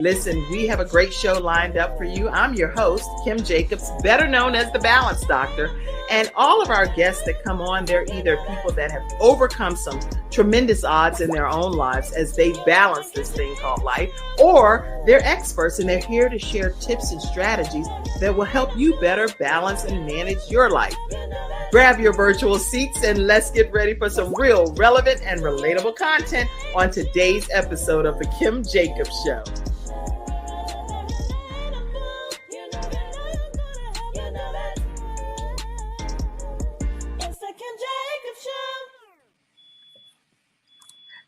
Listen, we have a great show lined up for you. I'm your host, Kim Jacobs, better known as the Balance Doctor. And all of our guests that come on, they're either people that have overcome some tremendous odds in their own lives as they balance this thing called life, or they're experts and they're here to share tips and strategies that will help you better balance and manage your life. Grab your virtual seats and let's get ready for some real relevant and relatable content on today's episode of The Kim Jacobs Show.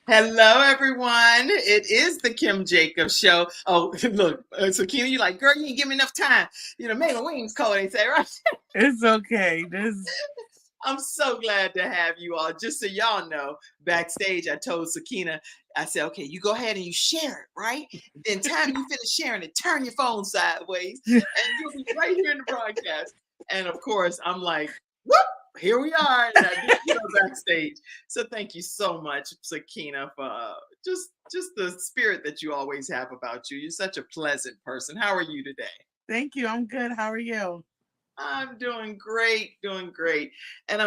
Hello, everyone. It is the Kim Jacobs Show. Oh, look, Sakina, you're like, girl, you ain't give me enough time. You know, man, my wings cold, they say, right? It's okay. I'm so glad to have you all. Just so y'all know, backstage, I told Sakina, I said, okay, you go ahead and you share it, right? Then time you finish sharing it, turn your phone sideways, and you'll be right here in the broadcast. And of course, I'm like, whoop. Here we are backstage. So thank you so much, Sakina, for just the spirit that you always have about you. You're such a pleasant person. How are you today? Thank you. I'm good. How are you? I'm doing great. And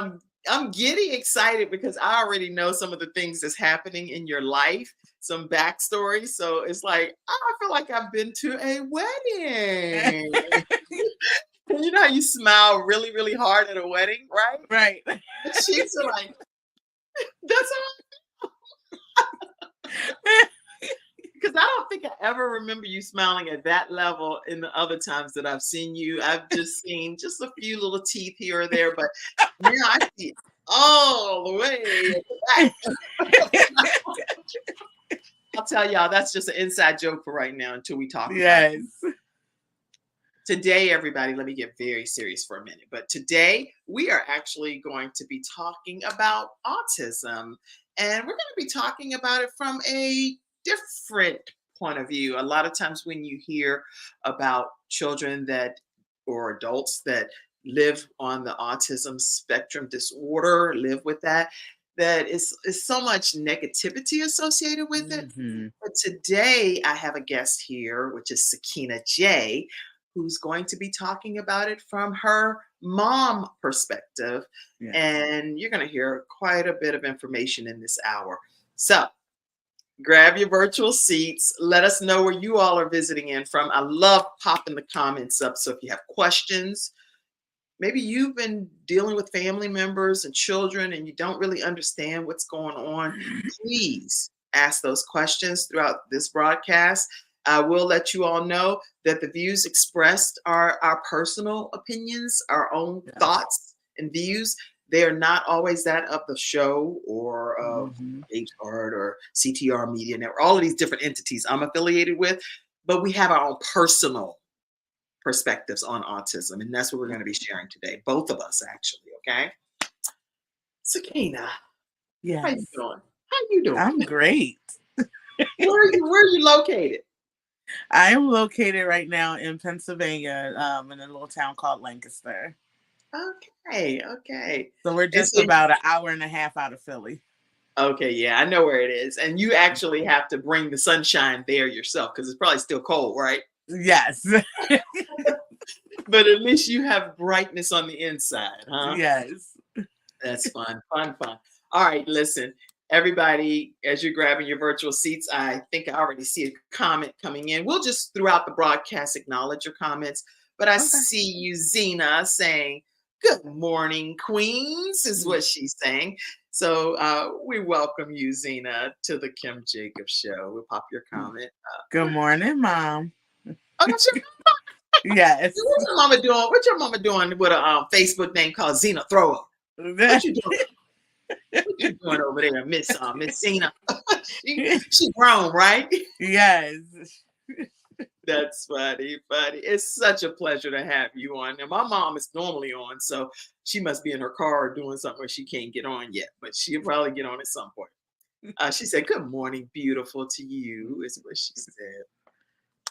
I'm giddy excited because I already know some of the things that's happening in your life, some backstory. So it's like, I feel like I've been to a wedding. You know how you smile really, really hard at a wedding, right? Right. She's like, that's all. Because I don't think I ever remember you smiling at that level in the other times that I've seen you. I've just seen just a few little teeth here or there, but now I see it all the way back. I'll tell y'all, that's just an inside joke for right now until we talk about it. Today, everybody, let me get very serious for a minute. But today, we are actually going to be talking about autism. And we're going to be talking about it from a different point of view. A lot of times when you hear about children or adults that live on the autism spectrum disorder, live with that is so much negativity associated with it. Mm-hmm. But today, I have a guest here, which is Sakinna J, who's going to be talking about it from her mom perspective. Yeah. And you're going to hear quite a bit of information in this hour. So grab your virtual seats. Let us know where you all are visiting in from. I love popping the comments up. So if you have questions, maybe you've been dealing with family members and children and you don't really understand what's going on, please ask those questions throughout this broadcast. I will let you all know that the views expressed are our personal opinions, our own thoughts and views. They are not always that of the show or of HRD or CTR Media Network, all of these different entities I'm affiliated with, but we have our own personal perspectives on autism, and that's what we're going to be sharing today, both of us actually, okay? Sakina, yes. How you doing? I'm great. Where are you located? I am located right now in Pennsylvania, in a little town called Lancaster. Okay. So we're just about an hour and a half out of Philly. Okay, yeah, I know where it is. And you actually have to bring the sunshine there yourself because it's probably still cold, right? Yes. But at least you have brightness on the inside, huh? Yes. That's fun. All right, listen. Everybody, as you're grabbing your virtual seats, I think I already see a comment coming in. We'll just, throughout the broadcast, acknowledge your comments. But I see you, Zena, saying, good morning, Queens, is what she's saying. So we welcome you, Zena, to the Kim Jacobs Show. We'll pop your comment. Good morning, Mom. Oh, that's your mom? Yes. What's your mama doing? What's your mama doing with a Facebook name called Zena Thrower? What you doing? What you doing over there, Miss Zena? she grown, right? Yes. That's funny. It's such a pleasure to have you on. Now, my mom is normally on, so she must be in her car doing something where she can't get on yet, but she'll probably get on at some point. She said, good morning, beautiful to you, is what she said.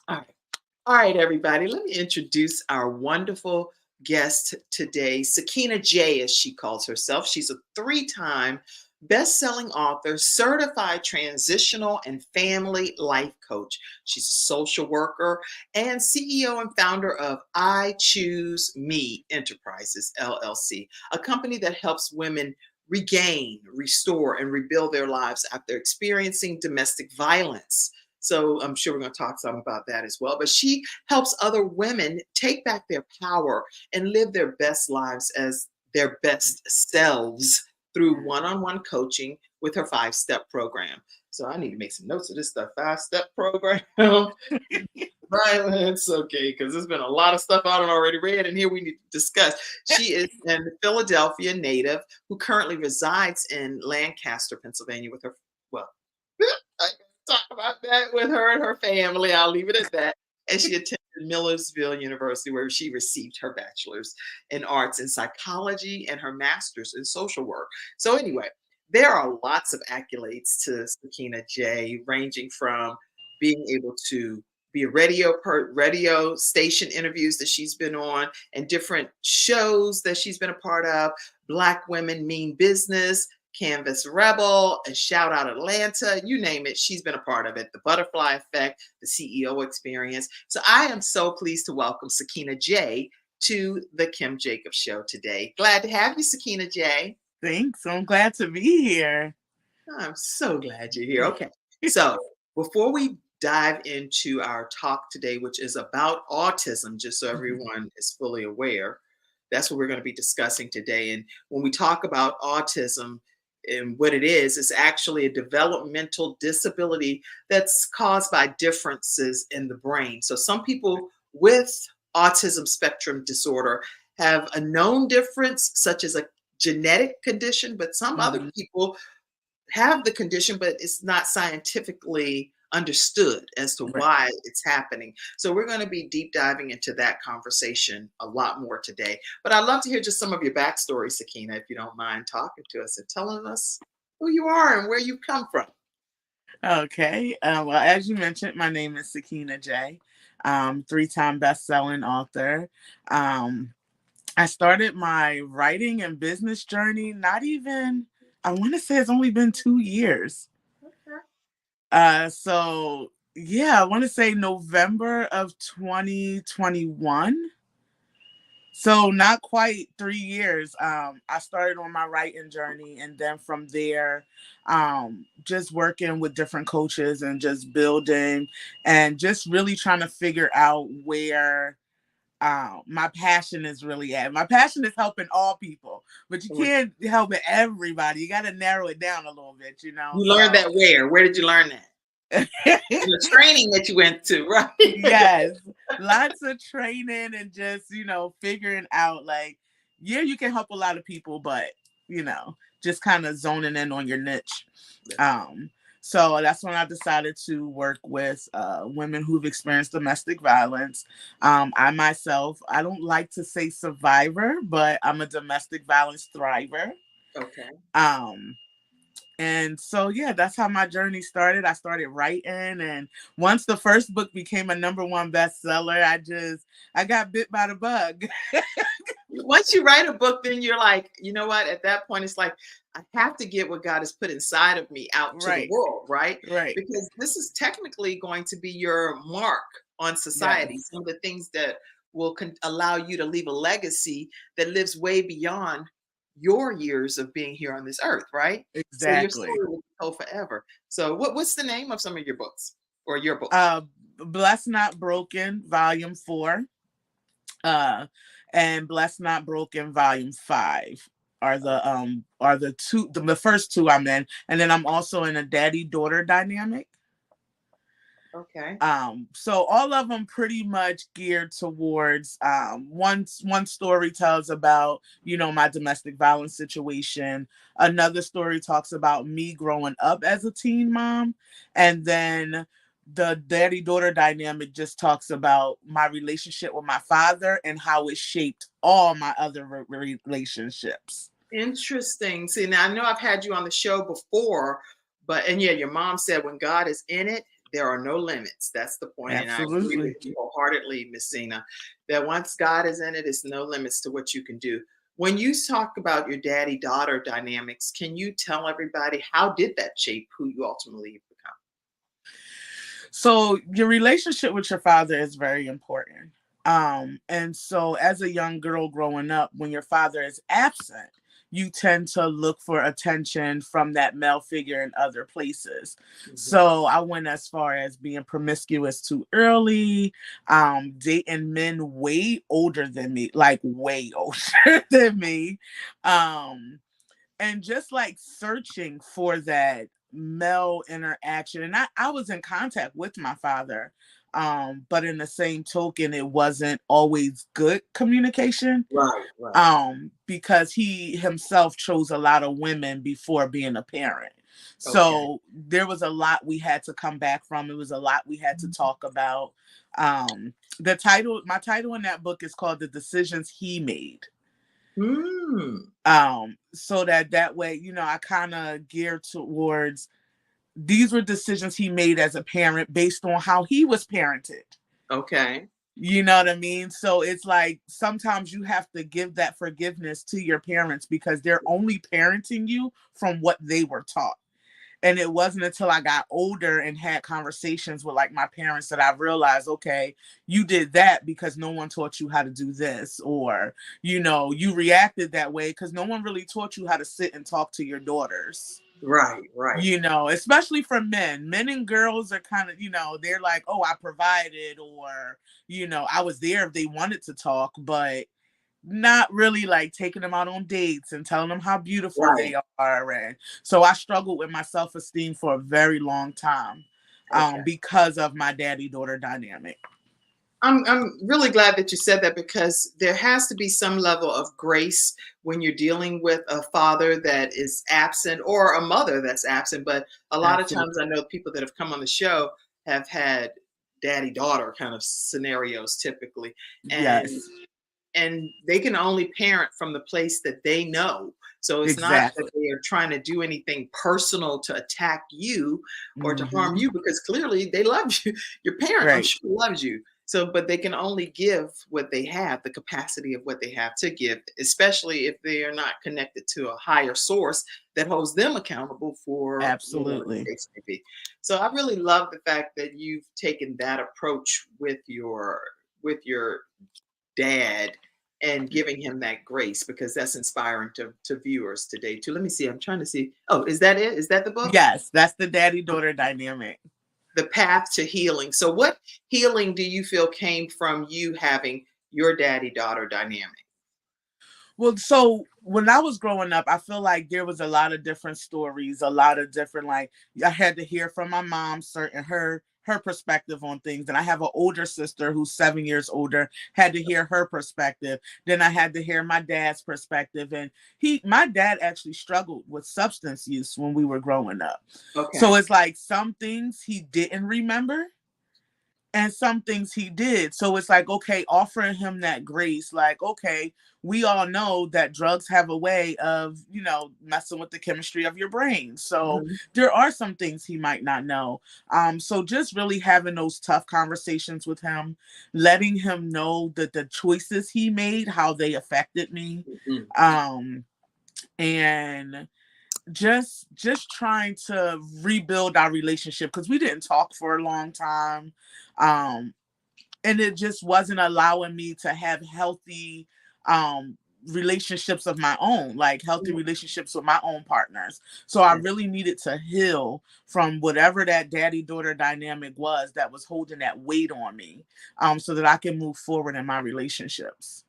All right, everybody. Let me introduce our wonderful guest today, Sakinna J, as she calls herself. She's a 3-time best-selling author, certified transitional and family life coach. She's a social worker and CEO and founder of I Choose Me Enterprises, LLC, a company that helps women regain, restore, and rebuild their lives after experiencing domestic violence. So I'm sure we're going to talk some about that as well. But she helps other women take back their power and live their best lives as their best selves through one-on-one coaching with her 5-step program. So I need to make some notes of this stuff. 5-step program. Violence, okay, because there's been a lot of stuff I don't already read, and here we need to discuss. She is a Philadelphia native who currently resides in Lancaster, Pennsylvania, with her. Well, I can talk about that with her and her family. I'll leave it at that. And she attended Millersville University, where she received her bachelor's in arts and psychology and her master's in social work. So anyway, there are lots of accolades to Sakinna J, ranging from being able to be a radio station interviews that she's been on and different shows that she's been a part of. Black Women Mean Business, Canvas Rebel, and Shout Out Atlanta, you name it, she's been a part of it. The Butterfly Effect, the CEO Experience. So I am so pleased to welcome Sakinna J to the Kim Jacobs Show today. Glad to have you, Sakinna J. Thanks. I'm glad to be here. I'm so glad you're here. Okay, so before we dive into our talk today, which is about autism, just so everyone is fully aware, that's what we're going to be discussing today. And when we talk about autism and what it is, it's actually a developmental disability that's caused by differences in the brain. So some people with autism spectrum disorder have a known difference, such as a genetic condition, but some other people have the condition, but it's not scientifically understood as to why it's happening. So we're going to be deep diving into that conversation a lot more today. But I'd love to hear just some of your backstory, Sakina, if you don't mind talking to us and telling us who you are and where you come from. Okay. Well, as you mentioned, my name is Sakinna J, 3-time best-selling author. I started my writing and business journey I want to say it's only been 2 years. So yeah, I want to say November of 2021. So not quite 3 years. I started on my writing journey, and then from there, just working with different coaches and just building and just really trying to figure out where my passion is really at. My passion is helping all people, but you can't help everybody. You got to narrow it down a little bit, You learned that where? Where did you learn that? The training that you went to, right? Yes, lots of training and just figuring out you can help a lot of people, but just kind of zoning in on your niche. So that's when I decided to work with women who've experienced domestic violence. I myself, I don't like to say survivor, but I'm a domestic violence thriver. Okay. And so, yeah, that's how my journey started. I started writing, and once the first book became a #1 bestseller, I got bit by the bug. Once you write a book, then you're like, you know what? At that point, it's like, I have to get what God has put inside of me out to the world, right? Right. Because this is technically going to be your mark on society. Yes. Some of the things that will allow you to leave a legacy that lives way beyond your years of being here on this earth, right? Exactly. So your story will go forever. So what's the name of some of your books or your books? Blessed Not Broken, Volume 4. And Blessed Not Broken, Volume 5 are the first two I'm in. And then I'm also in a daddy-daughter dynamic. Okay. So all of them pretty much geared towards one story tells about, my domestic violence situation. Another story talks about me growing up as a teen mom. And then the daddy-daughter dynamic just talks about my relationship with my father and how it shaped all my other relationships. Interesting. See, now I know I've had you on the show before, and yeah, your mom said when God is in it, there are no limits. That's the point. Absolutely. And I agree with you wholeheartedly, Miss Zena, that once God is in it, it's no limits to what you can do. When you talk about your daddy-daughter dynamics, can you tell everybody how did that shape who you ultimately become? So your relationship with your father is very important. And so as a young girl growing up, when your father is absent, you tend to look for attention from that male figure in other places. Mhm. So I went as far as being promiscuous too early, dating men way older than me, like way older than me. Um, and just like searching for that male interaction. And I was in contact with my father, but in the same token, it wasn't always good communication, Right, right. because he himself chose a lot of women before being a parent. Okay. So there was a lot we had to come back from. It was a lot we had to talk about. My title in that book is called The Decisions He Made. Mm, So that way, I kind of geared towards these were decisions he made as a parent based on how he was parented. okay. You know what I mean? So it's like sometimes you have to give that forgiveness to your parents because they're only parenting you from what they were taught. And it wasn't until I got older and had conversations with like my parents that I realized, okay, you did that because no one taught you how to do this, or you reacted that way because no one really taught you how to sit and talk to your daughters. Right, right, Especially for men and girls are kind of, they're like, oh, I provided, or I was there if they wanted to talk, but not really like taking them out on dates and telling them how beautiful right. they are. And so I struggled with my self-esteem for a very long time, Okay. because of my daddy-daughter dynamic. I'm really glad that you said that because there has to be some level of grace when you're dealing with a father that is absent or a mother that's absent. But a lot of Absolutely. times I know people that have come on the show have had daddy daughter kind of scenarios typically. And Yes, and they can only parent from the place that they know. So it's not that exactly. they are trying to do anything personal to attack you or to harm Hmm. you because clearly they love you. Your parent, I'm Right. sure, loves you. So, but they can only give what they have, the capacity of what they have to give, especially if they are not connected to a higher source that holds them accountable for whatever the Absolutely. case may be. So I really love the fact that you've taken that approach with your dad and giving him that grace because that's inspiring to viewers today too. Let me see. I'm trying to see. Oh, is that it? Is that the book? Yes, that's the daddy-daughter dynamic. The Path to Healing. So what healing do you feel came from you having your daddy-daughter dynamic? Well, so when I was growing up, I feel like there was a lot of different stories, a lot of different, like I had to hear from my mom certain her perspective on things. And I have an older sister who's 7 years older, had to hear her perspective. Then I had to hear my dad's perspective. And my dad actually struggled with substance use when we were growing up. So Okay. it's like some things he didn't remember and some things he did. So it's like, okay, offering him that grace, like, okay, we all know that drugs have a way of, messing with the chemistry of your brain. So Mhm. there are some things he might not know. So just really having those tough conversations with him, letting him know that the choices he made, how they affected me. Mhm. Um, and just trying to rebuild our relationship because we didn't talk for a long time, um and it just wasn't allowing me to have healthy um relationships of my own, like healthy Mhm. relationships with my own partners. So I really needed to heal from whatever that daddy daughter dynamic was that was holding that weight on me, so that I can move forward in my relationships.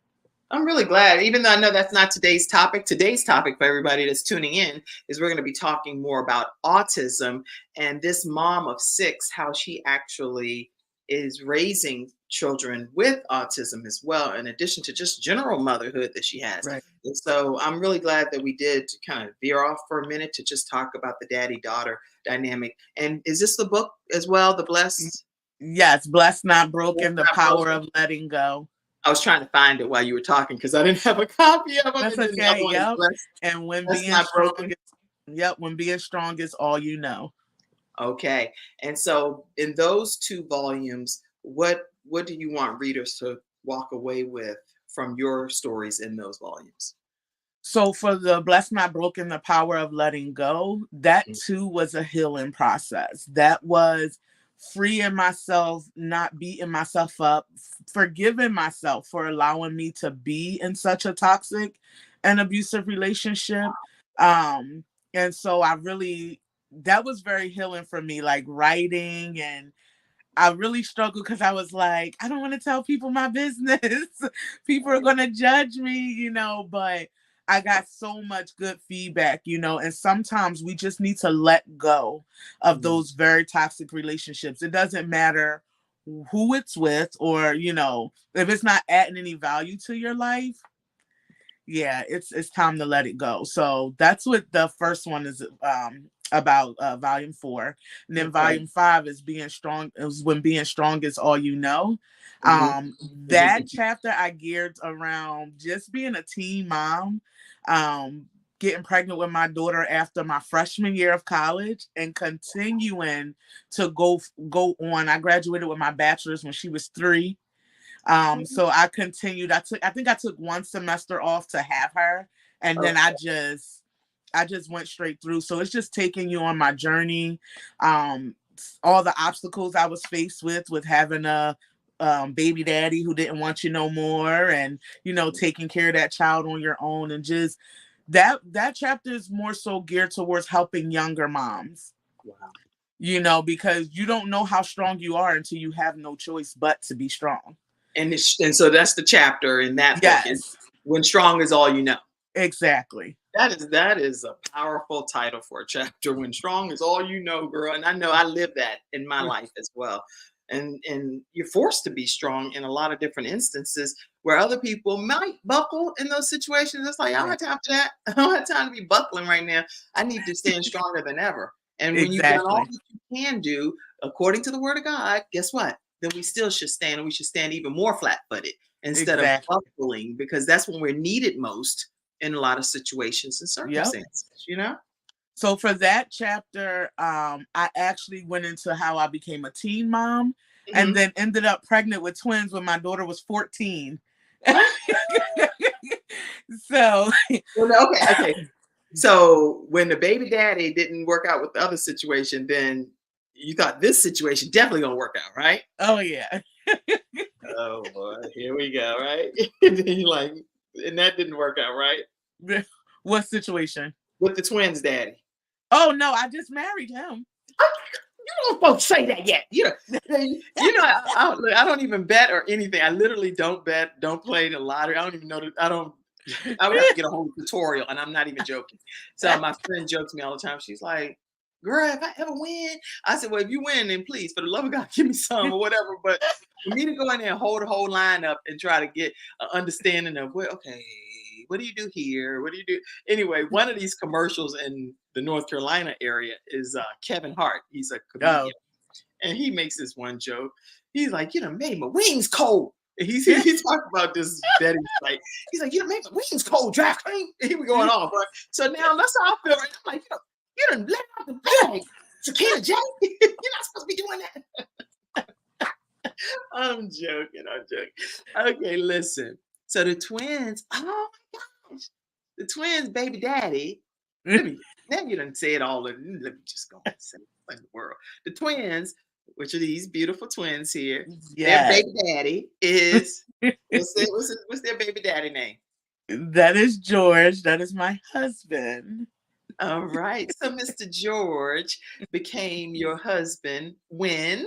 I'm really glad, even though I know that's not today's topic. Today's topic for everybody that's tuning in is we're going to be talking more about autism and this mom of six, how she actually is raising children with autism as well, in addition to just general motherhood that she has. Right. And so I'm really glad that we did kind of veer off for a minute to just talk about the daddy daughter dynamic. And is this the book as well, The Blessed? Yes, blessed not Blessed broken, the Not power Broken? of letting go. I was trying to find it while you were talking because I didn't have a copy of them. That's And then the other okay. one is Yep. Blessed And when That's being Not strong Broken. is, yep, when being strong is all you know. Okay. And so in those two volumes, what do you want readers to walk away with from your stories in those volumes? So for the Bless Not Broken, the Power of Letting Go, that too was a healing process. That was freeing myself, not beating myself up, forgiving myself for allowing me to be in such a toxic and abusive relationship. And so that was very healing for me, like writing, and I really struggled because I was like, I don't want to tell people my business. People are going to judge me, but I got so much good feedback, and sometimes we just need to let go of those very toxic relationships. It doesn't matter who it's with, or, if it's not adding any value to your life. Yeah, it's time to let it go. So that's what the first one is about, volume 4. And then volume 5 is being strong, is when being strong is all you know. That chapter I geared around just being a teen mom, getting pregnant with my daughter after my freshman year of college, and continuing to go on. I graduated with my bachelor's when she was 3. So I continued. I think I took 1 semester off to have her, and then I just went straight through. So it's just taking you on my journey. All the obstacles I was faced with having a baby daddy who didn't want you no more, and taking care of that child on your own, and just that chapter is more so geared towards helping younger moms. Wow. Because you don't know how strong you are until you have no choice but to be strong. And so that's the chapter in that book. Is when strong is all you know. Exactly. That is a powerful title for a chapter. When strong is all you know, girl. And I know I live that in my life as well. And you're forced to be strong in a lot of different instances where other people might buckle in those situations. It's like, I don't have time for that. I don't have time to be buckling right now. I need to stand stronger than ever. And when you've done all that you can do, according to the word of God, guess what? Then we still should stand, and we should stand even more flat-footed instead of buckling, because that's when we're needed most in a lot of situations and circumstances, So for that chapter, I actually went into how I became a teen mom, and then ended up pregnant with twins when my daughter was 14. So okay. So when the baby daddy didn't work out with the other situation, then you thought this situation definitely gonna work out, right? Oh yeah. Oh boy, here we go, right? And that didn't work out, right? What situation? With the twins daddy. Oh no, I just married him. You don't supposed to say that yet. I don't even bet or anything. I literally don't bet, don't play the lottery. I don't even know that. I would have to get a whole tutorial, and I'm not even joking. So my friend jokes me all the time. She's like, girl, if I ever win, I said, well, if you win, then please, for the love of God, give me some or whatever. But for me to go in there and hold the whole line up and try to get an understanding of, what do you do here? What do you do? Anyway, one of these commercials in the North Carolina area is Kevin Hart. He's a comedian. And he makes this one joke. He's like, made my wings cold. And he's talking about this betting site. He's like, made my wings cold, draft cream. And he was going off, right? So now that's how I feel right now. I'm like, you done let out the bag, Sakinna J. You're not supposed to be doing that. I'm joking. Okay, listen. So the twins, oh my gosh. The twins' baby daddy. Now you done say it all. Let me just go and say it in the world. The twins, which are these beautiful twins here, their baby daddy is, what's their baby daddy name? That is George. That is my husband. All right. So Mr. George became your husband when?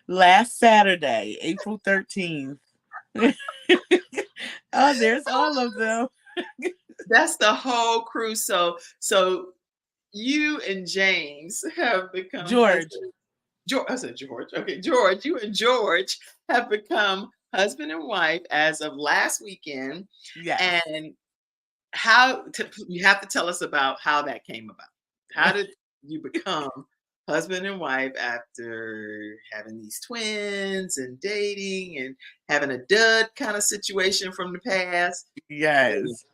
Last Saturday, April 13th. Oh, there's all of them. That's the whole crew. So you and James have become George. I said George. Okay, George. You and George have become husband and wife as of last weekend. Yes. And you have to tell us about how that came about. How did you become husband and wife after having these twins and dating and having a dud kind of situation from the past? Yes.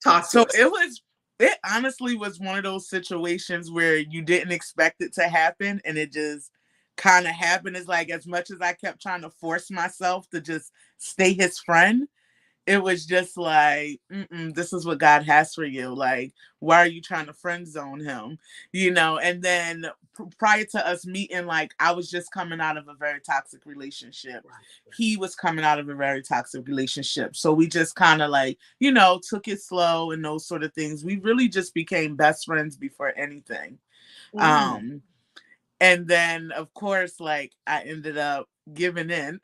Talk to us. It honestly was one of those situations where you didn't expect it to happen, and it just kind of happened. It's like, as much as I kept trying to force myself to just stay his friend, it was just like, this is what God has for you. Like, why are you trying to friend zone him? And then prior to us meeting, like, I was just coming out of a very toxic relationship. Right. He was coming out of a very toxic relationship. So we just kind of like, took it slow and those sort of things. We really just became best friends before anything. Mm. And then, of course, like, I ended up giving in.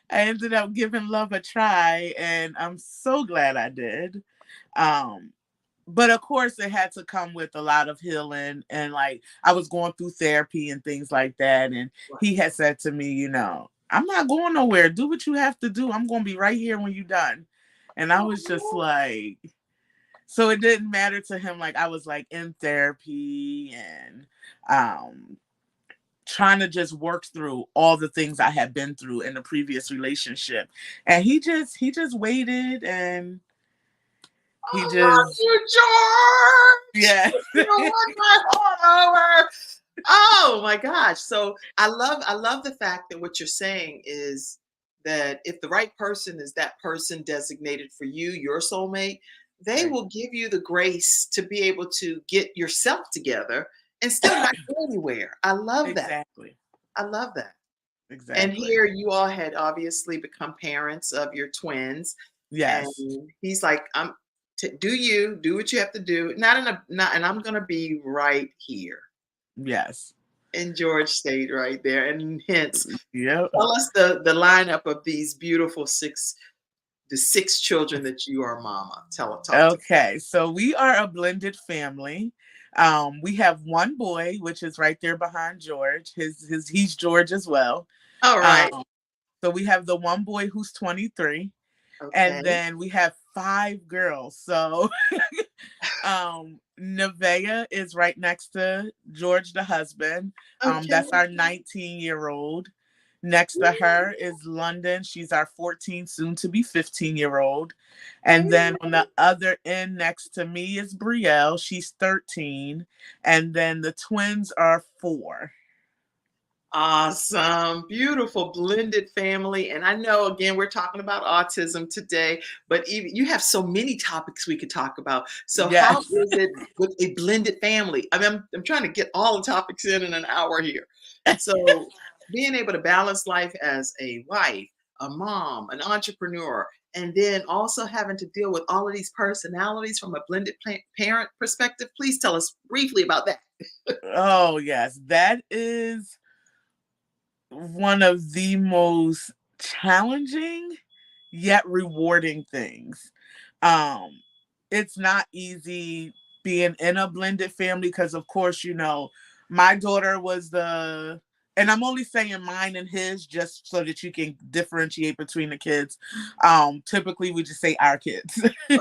I ended up giving love a try, and I'm so glad I did. Um, but of course, it had to come with a lot of healing, and like I was going through therapy and things like that. And Right. he had said to me, I'm not going nowhere. Do what you have to do. I'm going to be right here when you're done. And I was just like, so it didn't matter to him. Like I was like in therapy and trying to just work through all the things I had been through in the previous relationship. And he just waited, and he I love just, you, George. yeah. You won my heart over. Oh my gosh. So I love the fact that what you're saying is that if the right person is that person designated for you, your soulmate, they Right. will give you the grace to be able to get yourself together and still not go anywhere. I love that. Exactly. I love that. And Exactly. here you all had obviously become parents of your twins, and Yes. he's like, do what you have to do. Not, and I'm gonna be right here. Yes. And George stayed right there. And hence, Yep. tell us the lineup of these beautiful the six children that you are mama. Talk to. Okay. So we are a blended family. We have one boy, which is right there behind George. He's George as well. All right. Um, so we have the one boy who's 23. And Okay. then we have 5 girls. So Nevaeh is right next to George, the husband. Okay. That's our 19-year-old. Next to her is London. She's our 14, soon to be 15-year-old. And then on the other end next to me is Brielle. She's 13. And then the twins are 4. Awesome. Beautiful blended family. And I know again we're talking about autism today, but even you have so many topics we could talk about. So how Yes. is it with a blended family? I mean, I'm trying to get all the topics in an hour here. So being able to balance life as a wife, a mom, an entrepreneur, and then also having to deal with all of these personalities from a blended parent perspective. Please tell us briefly about that. Oh, yes. That is one of the most challenging yet rewarding things. Um, it's not easy being in a blended family because, of course, my daughter was and I'm only saying mine and his just so that you can differentiate between the kids. Typically, we just say our kids. Right.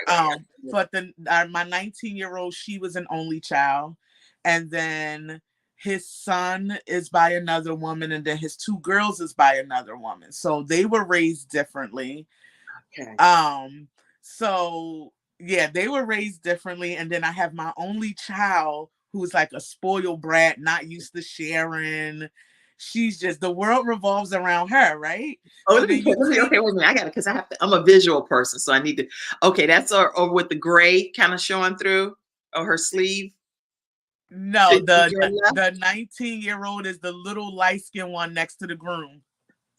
Yeah. But my 19-year-old, she was an only child, and then his son is by another woman, and then his 2 girls is by another woman. So they were raised differently. Okay. So yeah, they were raised differently. And then I have my only child who's like a spoiled brat, not used to sharing. She's just, the world revolves around her, right? Oh, So then you take, okay, wait a minute. I got it because I have to. I'm a visual person, so I need to. Okay, that's or with the gray kind of showing through, or her sleeve. no, To your left. the 19-year-old is the little light-skinned one next to the groom.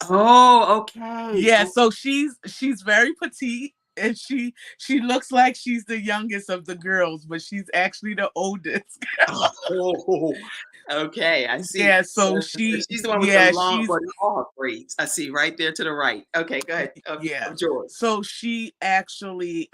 Oh, okay. Yeah, so she's very petite, and she looks like she's the youngest of the girls, but she's actually the oldest. Oh, okay. I see. Yeah, so So she's the one with the long, she's well, all braids. I see right there to the right. Okay, go ahead. yeah. Of George. So she actually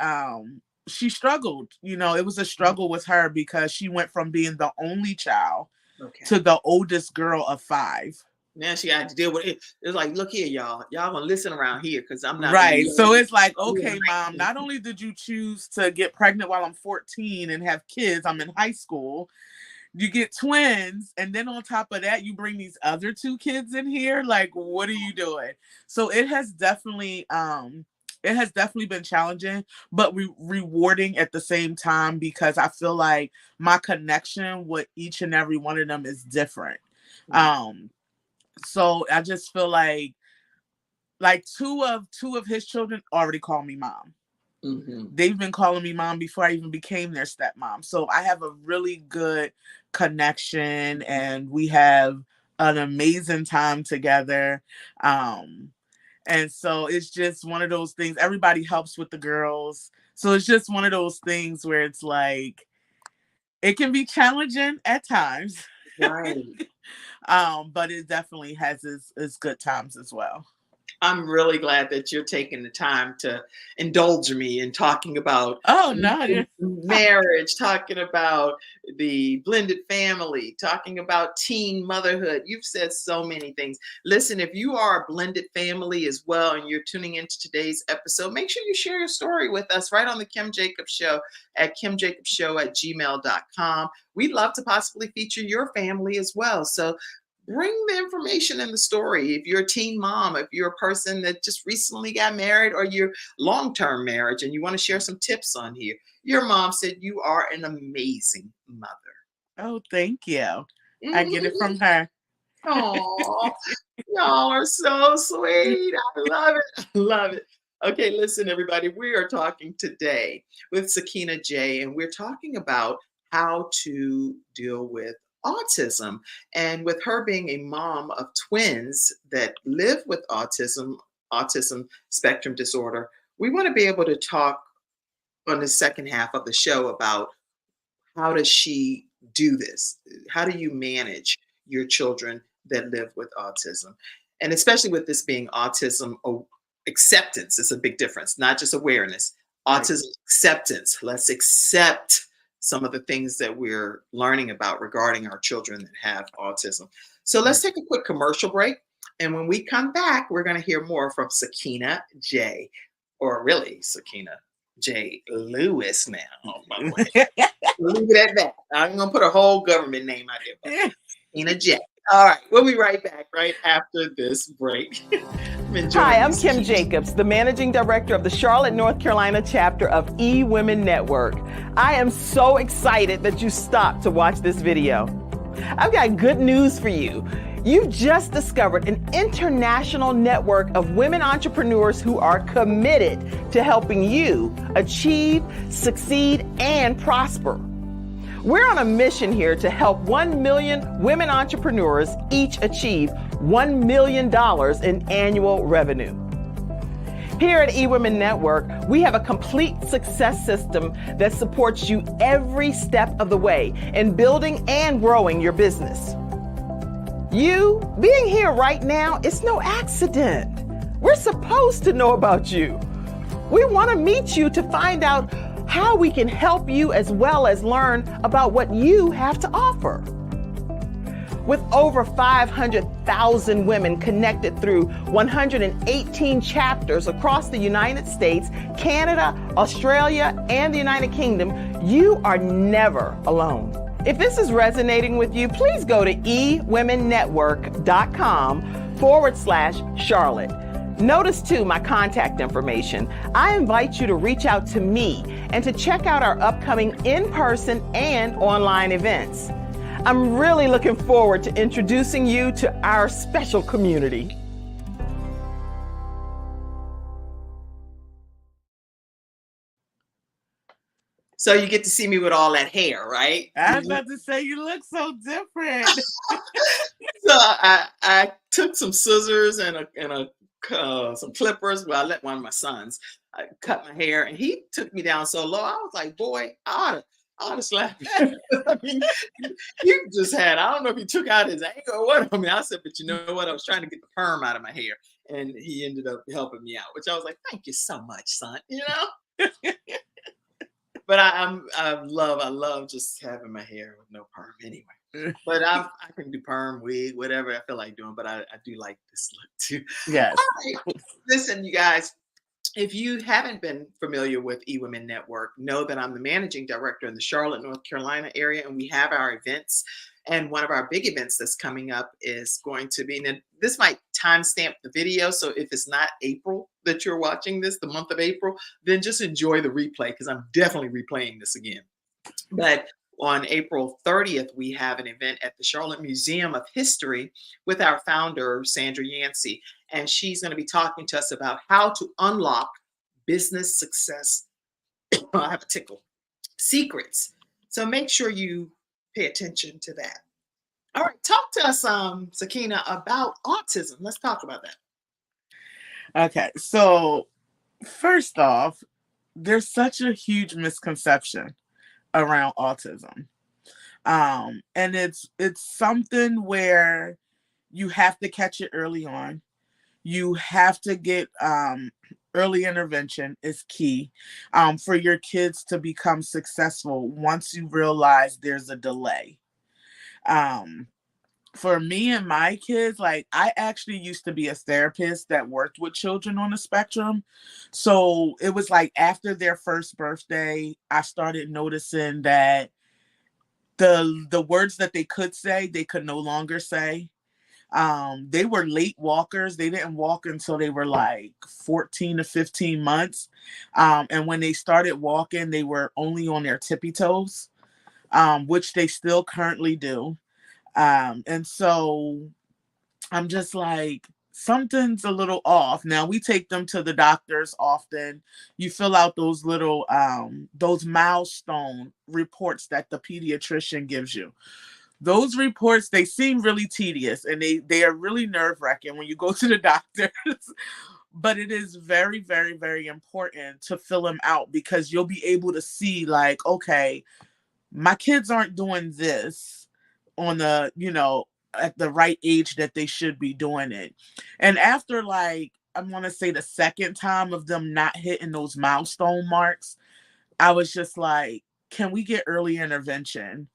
she struggled. It was a struggle with her because she went from being the only child Okay. to the oldest girl of 5. Now she had to deal with it. It's like, look here, y'all. Y'all gonna listen around here because I'm not gonna Right. be. So it's like, Yeah. okay, mom, not only did you choose to get pregnant while I'm 14 and have kids, I'm in high school, you get twins, and then on top of that, you bring these other 2 kids in here. Like, what are you doing? So it has definitely been challenging, but rewarding at the same time because I feel like my connection with each and every one of them is different. Mm. So I just feel like like two of his children already call me mom. Mm-hmm. They've been calling me mom before I even became their stepmom. So I have a really good connection, and we have an amazing time together. And so it's just one of those things. Everybody helps with the girls. So it's just one of those things where it's like, it can be challenging at times. Right. But it definitely has its good times as well. I'm really glad that you're taking the time to indulge me in talking about marriage, talking about the blended family, talking about teen motherhood. You've said so many things. Listen, if you are a blended family as well and you're tuning into today's episode, make sure you share your story with us right on the Kim Jacobs Show at kimjacobsshow@gmail.com. We'd love to possibly feature your family as well. So bring the information in the story. If you're a teen mom, if you're a person that just recently got married, or you're long-term marriage and you want to share some tips on here. Your mom said you are an amazing mother. Oh, thank you. I get it from her. Oh, y'all are so sweet. I love it. I love it. Okay, listen, everybody. We are talking today with Sakinna J, and we're talking about how to deal with autism. And with her being a mom of twins that live with autism spectrum disorder, we want to be able to talk on the second half of the show about how does she do this? How do you manage your children that live with autism? And especially with this being autism acceptance, it's a big difference, not just awareness. Autism acceptance. Let's accept some of the things that we're learning about regarding our children that have autism. So let's take a quick commercial break. And when we come back, we're going to hear more from Sakinna J, or really Sakinna J. Lewis now. Leave it at that. I'm going to put a whole government name out there. Sakinna J. All right. We'll be right back right after this break. Hi, I'm Kim Jacobs, the Managing Director of the Charlotte, North Carolina chapter of Ewomen Network. I am so excited that you stopped to watch this video. I've got good news for you. You've just discovered an international network of women entrepreneurs who are committed to helping you achieve, succeed, and prosper. We're on a mission here to help 1 million women entrepreneurs each achieve $1 million in annual revenue. Here at Ewomen Network, we have a complete success system that supports you every step of the way in building and growing your business. You being here right now is no accident. We're supposed to know about you. We want to meet you to find out how we can help you, as well as learn about what you have to offer. With over 500,000 women connected through 118 chapters across the United States, Canada, Australia, and the United Kingdom, you are never alone. If this is resonating with you, please go to ewomennetwork.com/Charlotte. Notice too my contact information. I invite you to reach out to me and to check out our upcoming in-person and online events. I'm really looking forward to introducing you to our special community. So you get to see me with all that hair, right? I was about to say, you look so different. So I took some scissors and some clippers. Well, I let one of my sons cut my hair, and he took me down so low. I was like, boy, I ought to slap you. I mean, you just had, I don't know if he took out his anger or what. I mean, I said, but you know what? I was trying to get the perm out of my hair, and he ended up helping me out, which I was like, thank you so much, son. You know? But I love just having my hair with no perm anyway. But I can do perm, wig, whatever I feel like doing. But I do like this look too. Yes. Right. Listen, you guys, if you haven't been familiar with Ewomen Network, know that I'm the managing director in the Charlotte, North Carolina area, and we have our events. And one of our big events that's coming up is going to be, and this might timestamp the video. So if it's not April that you're watching this, the month of April, then just enjoy the replay, because I'm definitely replaying this again. But on April 30th, we have an event at the Charlotte Museum of History with our founder, Sandra Yancey. And she's going to be talking to us about how to unlock business success. I have a tickle. Secrets. So make sure you pay attention to that. All right, talk to us, Sakina, about autism. Let's talk about that. Okay, so first off, there's such a huge misconception around autism. And it's something where you have to catch it early on. You have to get early intervention is key for your kids to become successful once you realize there's a delay. For me and my kids, like I actually used to be a therapist that worked with children on the spectrum. So it was like after their first birthday, I started noticing that the words that they could say, they could no longer say. They were late walkers. They didn't walk until they were like 14 to 15 months. And when they started walking, they were only on their tippy toes, which they still currently do. And so I'm just like, something's a little off. Now we take them to the doctors often. You fill out those little those milestone reports that the pediatrician gives you. Those reports, they seem really tedious and they are really nerve-wracking when you go to the doctors. But it is very, very, very important to fill them out because you'll be able to see like, okay, my kids aren't doing this on the, at the right age that they should be doing it. And after like, I want to say the second time of them not hitting those milestone marks, I was just like, can we get early intervention?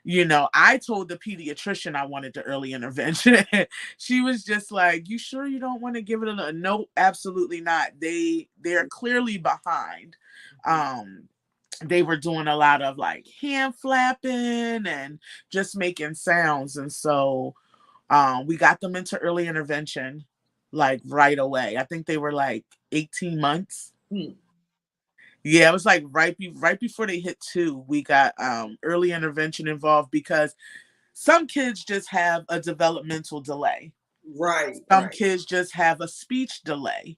I told the pediatrician I wanted the early intervention. She was just like, you sure you don't want to give it a no? Absolutely not. They're clearly behind. They were doing a lot of like hand flapping and just making sounds. And so we got them into early intervention like right away. I think they were like 18 months. Yeah, it was like right before they hit 2, we got early intervention involved because some kids just have a developmental delay. Right. Some kids just have a speech delay.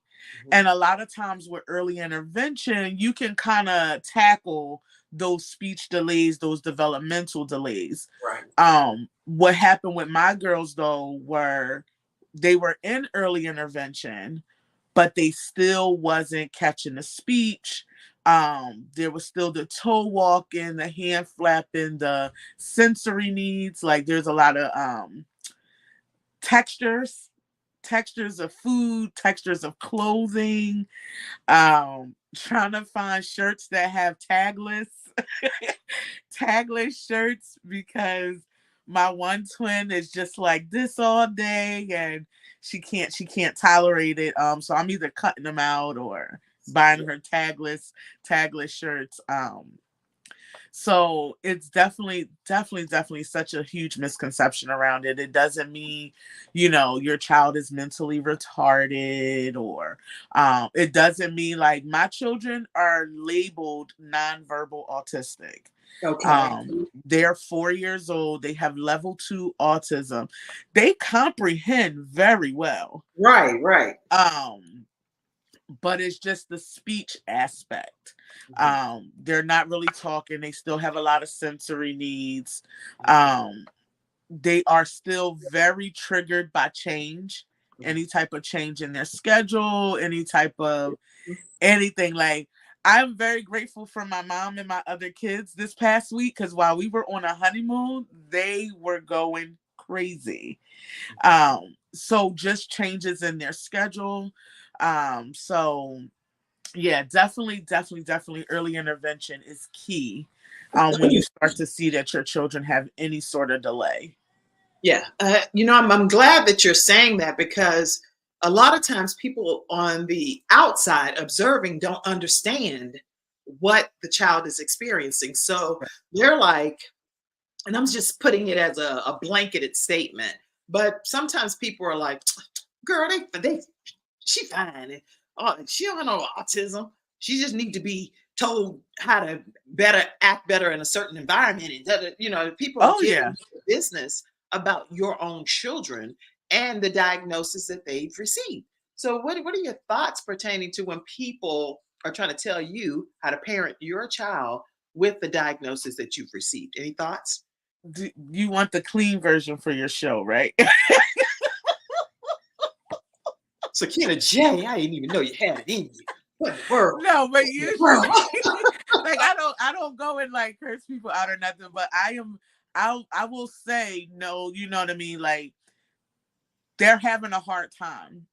And a lot of times with early intervention, you can kind of tackle those speech delays, those developmental delays. Right. What happened with my girls though were they were in early intervention, but they still wasn't catching the speech. There was still the toe walking, the hand flapping, the sensory needs. Like there's a lot of textures of food, textures of clothing, trying to find shirts that have tagless tagless shirts because my one twin is just like this all day and she can't tolerate it. So I'm either cutting them out or buying her tagless shirts. So it's definitely such a huge misconception around it. It doesn't mean, your child is mentally retarded or it doesn't mean like my children are labeled nonverbal autistic. Okay. They're 4 years old. They have level 2 autism. They comprehend very well. Right. But it's just the speech aspect. They're not really talking. They still have a lot of sensory needs. They are still very triggered by change, any type of change in their schedule, any type of anything. Like I'm very grateful for my mom and my other kids this past week because while we were on a honeymoon, they were going crazy. So just changes in their schedule. So yeah, definitely early intervention is key when you start to see that your children have any sort of delay. Yeah. I'm glad that you're saying that because a lot of times people on the outside observing don't understand what the child is experiencing. So they're like, and I'm just putting it as a blanketed statement, but sometimes people are like, girl, she fine. Oh, she don't have no autism. She just need to be told how to act better in a certain environment, and people are Oh getting yeah. into business about your own children and the diagnosis that they've received. So what are your thoughts pertaining to when people are trying to tell you how to parent your child with the diagnosis that you've received? Any thoughts? You want the clean version for your show, right? Sakinna J, I didn't even know you had it in you. What in the world? No, but World. usually, like I don't go and like curse people out or nothing. But I will say no. You know what I mean? Like they're having a hard time.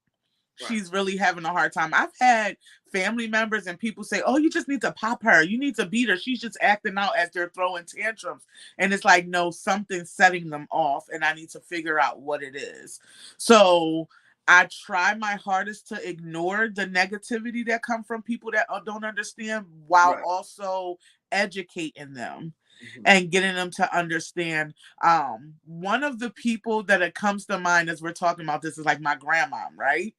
Right. She's really having a hard time. I've had family members and people say, "Oh, you just need to pop her. You need to beat her. She's just acting out as they're throwing tantrums." And it's like, no, something's setting them off, and I need to figure out what it is. So I try my hardest to ignore the negativity that come from people that don't understand, while Right. also educating them Mhm. and getting them to understand. One of the people that it comes to mind as we're talking about this is like my grandma, right?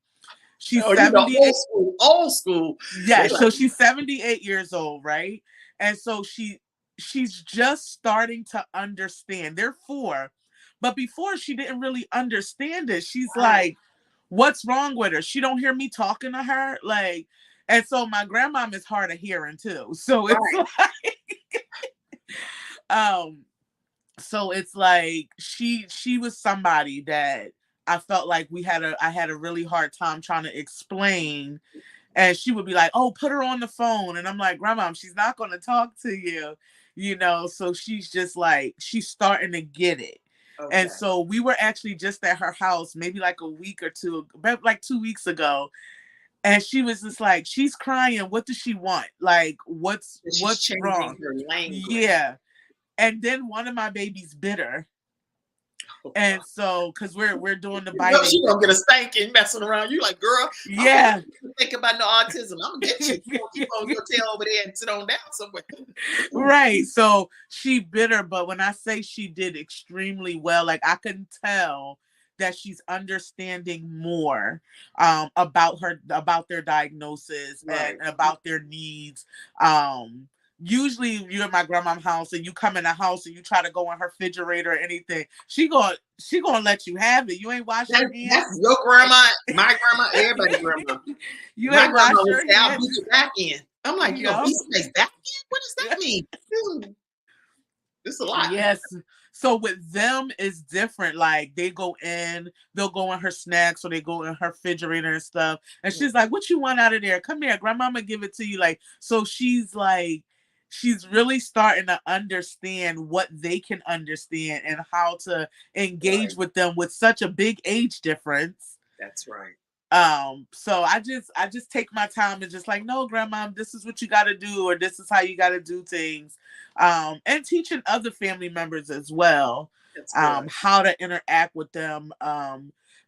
She's Oh, 78. old school. Yeah, so she's 78 years old, right? And so she's just starting to understand. They're 4. But before she didn't really understand it. She's Right. like, what's wrong with her? She don't hear me talking to her. Like, and so my grandmom is hard of hearing too. So it's Right. like so it's like she was somebody that I felt like I had a really hard time trying to explain, and she would be like, "Oh, put her on the phone," and I'm like, "Grandma, she's not going to talk to you," So she's just like she's starting to get it, Okay. and so we were actually just at her house maybe like a week or two, like 2 weeks ago, and she was just like, she's crying. What does she want? Like, what's changing wrong? her language. Yeah. And then one of my babies bit her. And so, because we're doing the biting. She gonna get a spanking messing around. You like, girl, yeah. Think about no autism. I'm gonna get you. You gonna keep on your tail over there and sit on down somewhere. Right. So she bit her, but when I say she did extremely well, like I can tell that she's understanding more about their diagnosis, Right. and about their needs. Usually you're at my grandma's house and you come in the house and you try to go in her refrigerator or anything, she gonna let you have it. You ain't wash your hands. That's your grandma, my grandma, everybody's grandma. You my ain't wash grandma your would say, "I'll hands. beat you back in." I'm like, you know, beat somebody's back in? What does that mean? It's a lot. Yes. So with them, it's different. Like they'll go in her snacks, or they go in her refrigerator and stuff. And she's like, "What you want out of there? Come here, grandmama, give it to you." Like, so she's really starting to understand what they can understand and how to engage with them with such a big age difference. That's right. So I just take my time and just like, no, grandma, this is what you got to do, or this is how you got to do things. And teaching other family members as well, how to interact with them,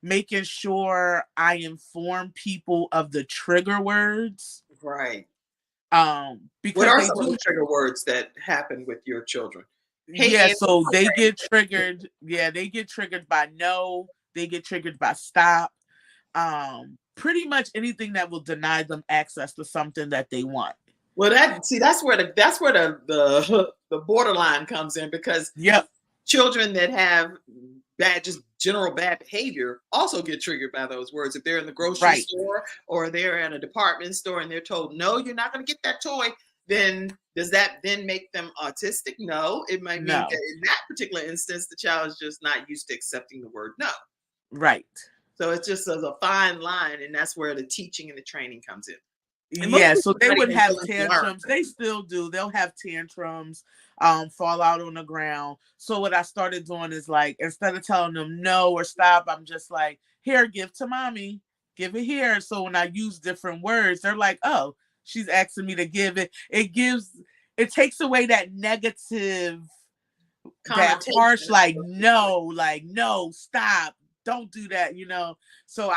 making sure I inform people of the trigger words. Right. Because what are some of the trigger words that happen with your children? Yeah, so they get triggered. Yeah, they get triggered by no. They get triggered by stop. Pretty much anything that will deny them access to something that they want. Well, that's where the borderline comes in, because children that have just general bad behavior also get triggered by those words. If they're in the grocery store or they're at a department store and they're told, "No, you're not going to get that toy," then does that then make them autistic? No, it might mean that in that particular instance, the child is just not used to accepting the word no. Right. So it's just a fine line, and that's where the teaching and the training comes in. Yeah, so they would have tantrums. They still do. They'll have tantrums, fall out on the ground. So what I started doing is like, instead of telling them no or stop, I'm just like, "Here, give to mommy. Give it here." So when I use different words, they're like, "Oh, she's asking me to give it." It takes away that negative, that harsh, like no, stop. Don't do that, So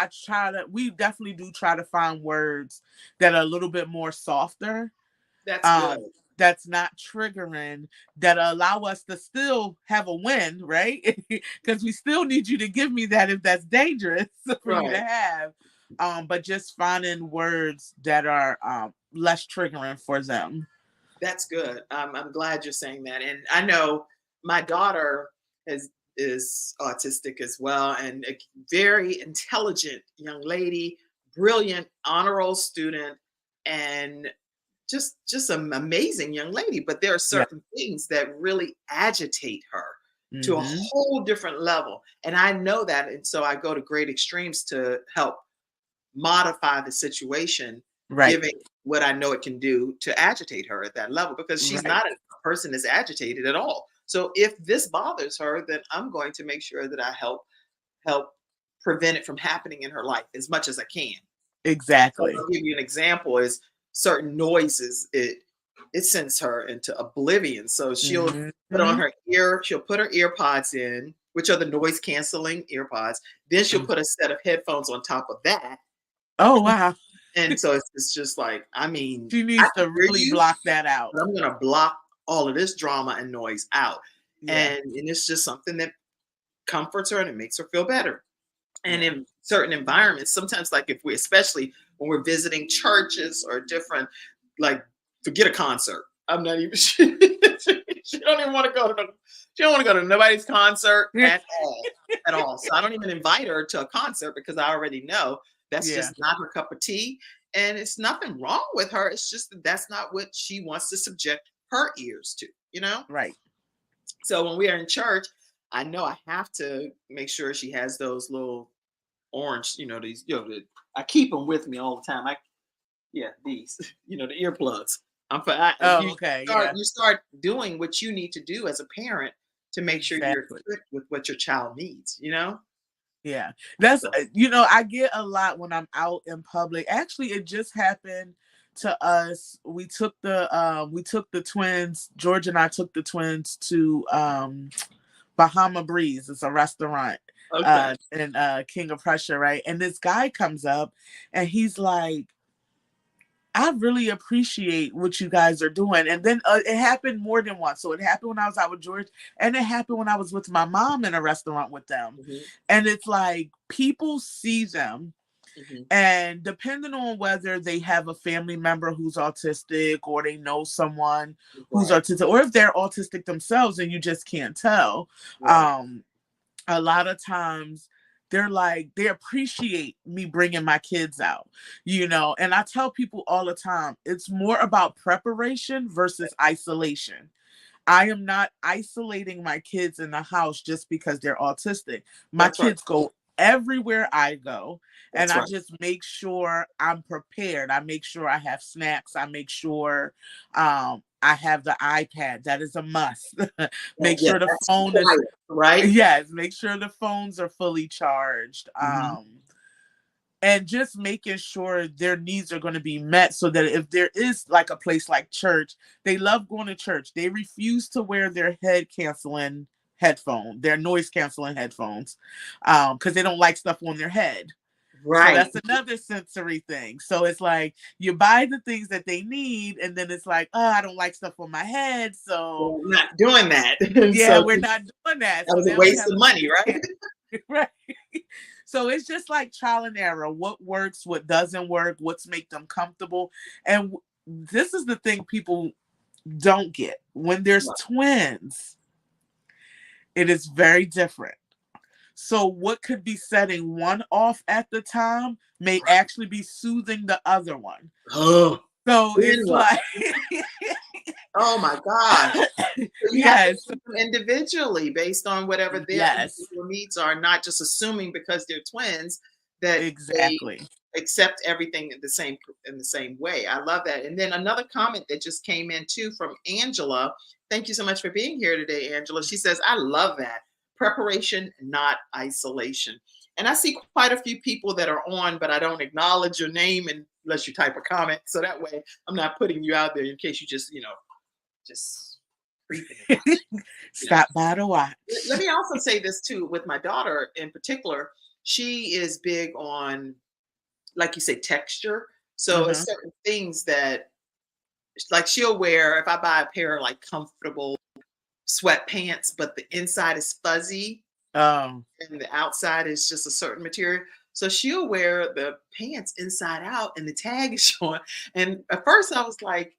we definitely do try to find words that are a little bit more softer. That's good. That's not triggering, that allow us to still have a win, right? Because we still need you to give me that if that's dangerous for you to have. but just finding words that are less triggering for them. That's good. I'm glad you're saying that. And I know my daughter is autistic as well, and a very intelligent young lady, brilliant honor roll student, and just an amazing young lady. But there are Yeah. certain things that really agitate her to a Mm-hmm. whole different level. And I know that. And so I go to great extremes to help modify the situation, Right. giving what I know it can do to agitate her at that level, because she's Right. not a person that's agitated at all. So if this bothers her, then I'm going to make sure that I help prevent it from happening in her life as much as I can. So Exactly. I'll give you an example is certain noises, it sends her into oblivion. So she'll put on her she'll put her ear pods in, which are the noise canceling ear pods. Then she'll put a set of headphones on top of that. Oh, wow. And so it's just like, I mean, She I needs can to hear really you, block that out. but I'm gonna block all of this drama and noise out. Yeah. And it's just something that comforts her and it makes her feel better. And Yeah. in certain environments, sometimes like if we, especially when we're visiting churches or different, like forget a concert. I'm not even she don't even want to go to she don't want to go to nobody's concert at all. At all. So I don't even invite her to a concert because I already know that's Yeah. just not her cup of tea. And it's nothing wrong with her. It's just that that's not what she wants to subject her ears to, you know? Right. So when we are in church, I know I have to make sure she has those little orange, these, I keep them with me all the time. These, the earplugs. Okay. Yeah. You start doing what you need to do as a parent to make sure you're Exactly. equipped with what your child needs, you know? Yeah. That's, I get a lot when I'm out in public. Actually, it just happened to us. We took the twins, George and I took the twins to Bahama Breeze. It's a restaurant Okay. in King of Prussia, right? And this guy comes up and he's like, I really appreciate what you guys are doing. And then it happened more than once. So it happened when I was out with George, and it happened when I was with my mom in a restaurant with them. Mhm. And it's like people see them, Mhm. and depending on whether they have a family member who's autistic or they know someone who's Right. autistic, or if they're autistic themselves and you just can't tell, Right. a lot of times they're like, they appreciate me bringing my kids out, and I tell people all the time, it's more about preparation versus isolation. I am not isolating my kids in the house just because they're autistic. My That's right. kids go everywhere I go, and That's I right. just make sure I'm prepared. I make sure I have snacks. I make sure I have the iPad. That is a must. Make Yeah, sure the that's phone is, quiet, right? yes, make sure the phones are fully charged. Mhm. And just making sure their needs are going to be met, so that if there is like a place like church, they love going to church. They refuse to wear their their noise canceling headphones, because they don't like stuff on their head. So Right. that's another sensory thing. So it's like you buy the things that they need, and then it's like, oh, I don't like stuff on my head. So We're not doing that. yeah, So we're not doing that. that So was a now we waste have of money, right? right. So it's just like trial and error. What works, what doesn't work, what's make them comfortable. And this is the thing people don't get. When there's twins, it is very different. So what could be setting one off at the time may actually be soothing the other one. Oh, So then it's what? like Oh my gosh. So you have to yes, treat them individually based on whatever their yes, individual needs are, not just assuming because they're twins that they exactly. accept everything in the same way. I love that. And then another comment that just came in too from Angela. Thank you so much for being here today, Angela. She says, I love that. Preparation, not isolation. And I see quite a few people that are on, but I don't acknowledge your name unless you type a comment. So that way I'm not putting you out there in case you just creeping and watching. Stop by to watch. Let me also say this too, with my daughter in particular, she is big on, like you say, texture. So it's certain things that, like, she'll wear, if I buy a pair of like comfortable sweatpants, but the inside is fuzzy Oh, and the outside is just a certain material, So she'll wear the pants inside out and the tag is showing. And at first I was like,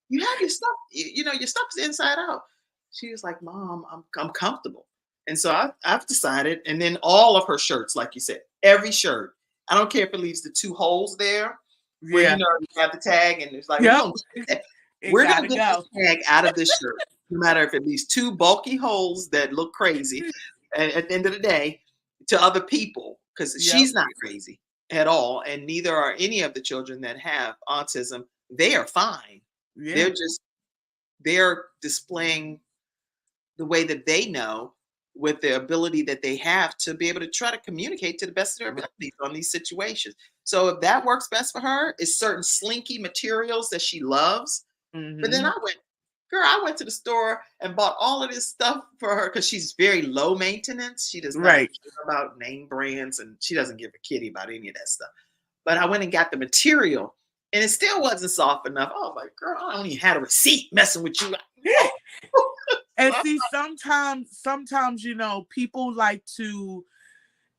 you have your stuff, your stuff is inside out. She was like, Mom, I'm comfortable. And so I've decided, and then all of her shirts, like you said, every shirt, I don't care if it leaves the two holes there where Yeah. you have the tag, and it's like, Yep. we're gonna get this tag out of this shirt, no matter if it leaves two bulky holes that look crazy at the end of the day to other people, because she's not crazy at all, and neither are any of the children that have autism. They are fine. Yeah. They're displaying the way that they know, with the ability that they have to be able to try to communicate to the best of their abilities on these situations. So if that works best for her, is certain slinky materials that she loves. But then I went to the store and bought all of this stuff for her because she's very low maintenance. She does not care about name brands, and she doesn't give a kitty about any of that stuff. But I went and got the material, and it still wasn't soft enough. Oh my girl, I don't even have a receipt messing with you. And see, sometimes, people like to,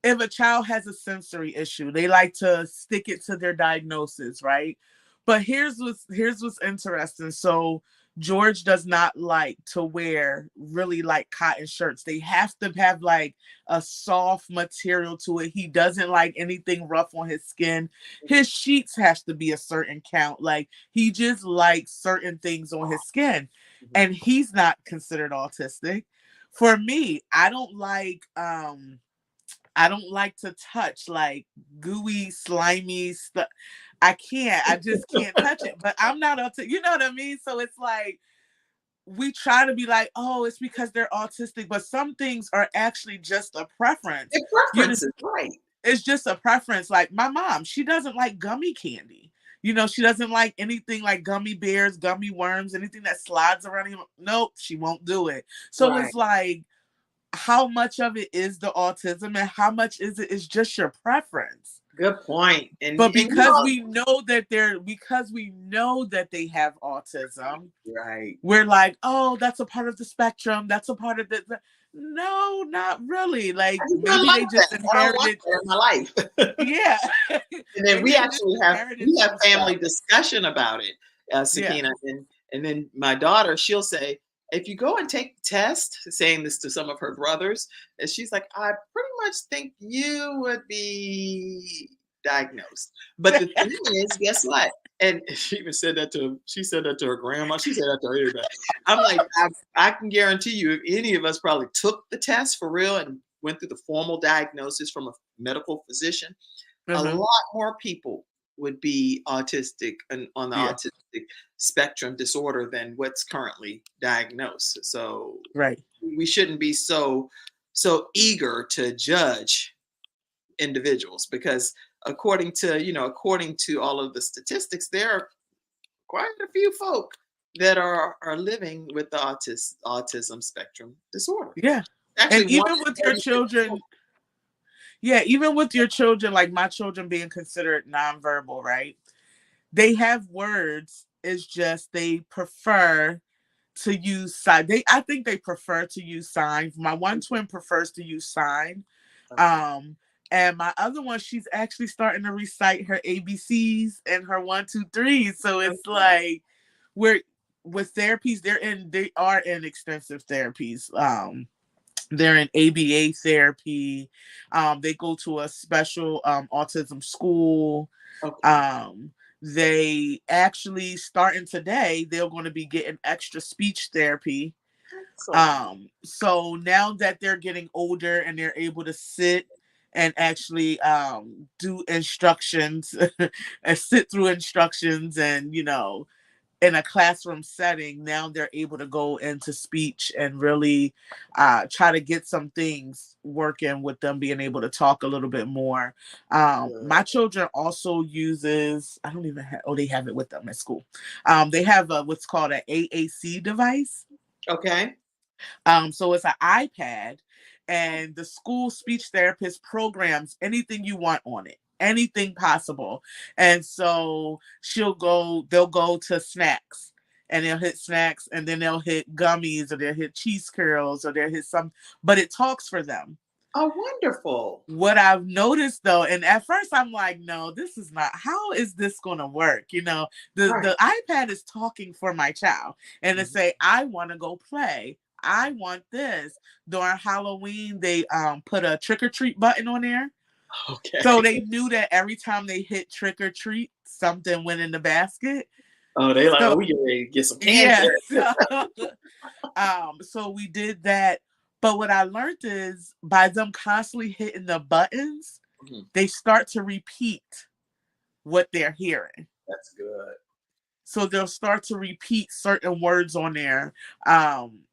if a child has a sensory issue, they like to stick it to their diagnosis, right? But here's what's interesting. So George does not like to wear really like cotton shirts. They have to have like a soft material to it. He doesn't like anything rough on his skin. His sheets has to be a certain count. Like, he just likes certain things on his skin. And he's not considered autistic. For me, I don't like to touch like gooey, slimy stuff. I just can't touch it. But I'm not autistic. You know what I mean? So it's like, we try to be like, oh, it's because they're autistic, but some things are actually just a preference. Preferences, right? It's just a preference. Like my mom, she doesn't like gummy candy. She doesn't like anything like gummy bears, gummy worms, anything that slides around him. Nope, she won't do it. So it's like, how much of it is the autism and how much is just your preference? Good point. But because we know that they have autism, right? We're like, oh, that's a part of the spectrum. That's a part of the. No, not really. Like, maybe they just inherited in my life. Yeah. And then we actually have family discussion about it, Sakina. And then my daughter, she'll say, if you go and take the test, saying this to some of her brothers, and she's like, I pretty much think you would be diagnosed. But the thing is, guess what? And she even said that she said that to her grandma. She said that to everybody. I'm like, I can guarantee you, if any of us probably took the test for real and went through the formal diagnosis from a medical physician, a lot more people would be autistic and on the autistic spectrum disorder than what's currently diagnosed. So we shouldn't be so eager to judge individuals, because according to all of the statistics, there are quite a few folk that are living with the autism spectrum disorder. Yeah. Actually, and even with your children, even with your children, like my children being considered nonverbal, right? They have words. It's just they prefer to use sign. I think they prefer to use signs. My one twin prefers to use sign. And my other one, she's actually starting to recite her ABCs and her 1, 2, 3. So it's like, we're with therapies, they are in extensive therapies. They're in ABA therapy. They go to a special autism school. They actually, starting today, they're going to be getting extra speech therapy. So now that they're getting older and they're able to sit and actually do instructions and sit through instructions and, in a classroom setting, now they're able to go into speech and really try to get some things working with them being able to talk a little bit more. My children also uses, I don't even have, they have it with them at school. They have what's called an AAC device. Okay. So it's an iPad, and the school speech therapist programs anything you want on it. Anything possible. And so they'll go to snacks, and they'll hit snacks, and then they'll hit gummies, or they'll hit cheese curls, or they'll hit some, but it talks for them. Oh, wonderful. What I've noticed though, and at first I'm like, no, this is not, how is this going to work? You know, Right. the iPad is talking for my child and it Mhm. say, I want to go play. I want this. During Halloween, they put a trick or treat button on there. So Okay. they knew that every time they hit trick or treat, something went in the basket. Oh, they like, So oh, we get ready to get some candy. yeah, so we did that. But what I learned is by them constantly hitting the buttons, Mhm. they start to repeat what they're hearing. That's good. So they'll start to repeat certain words on there. Um,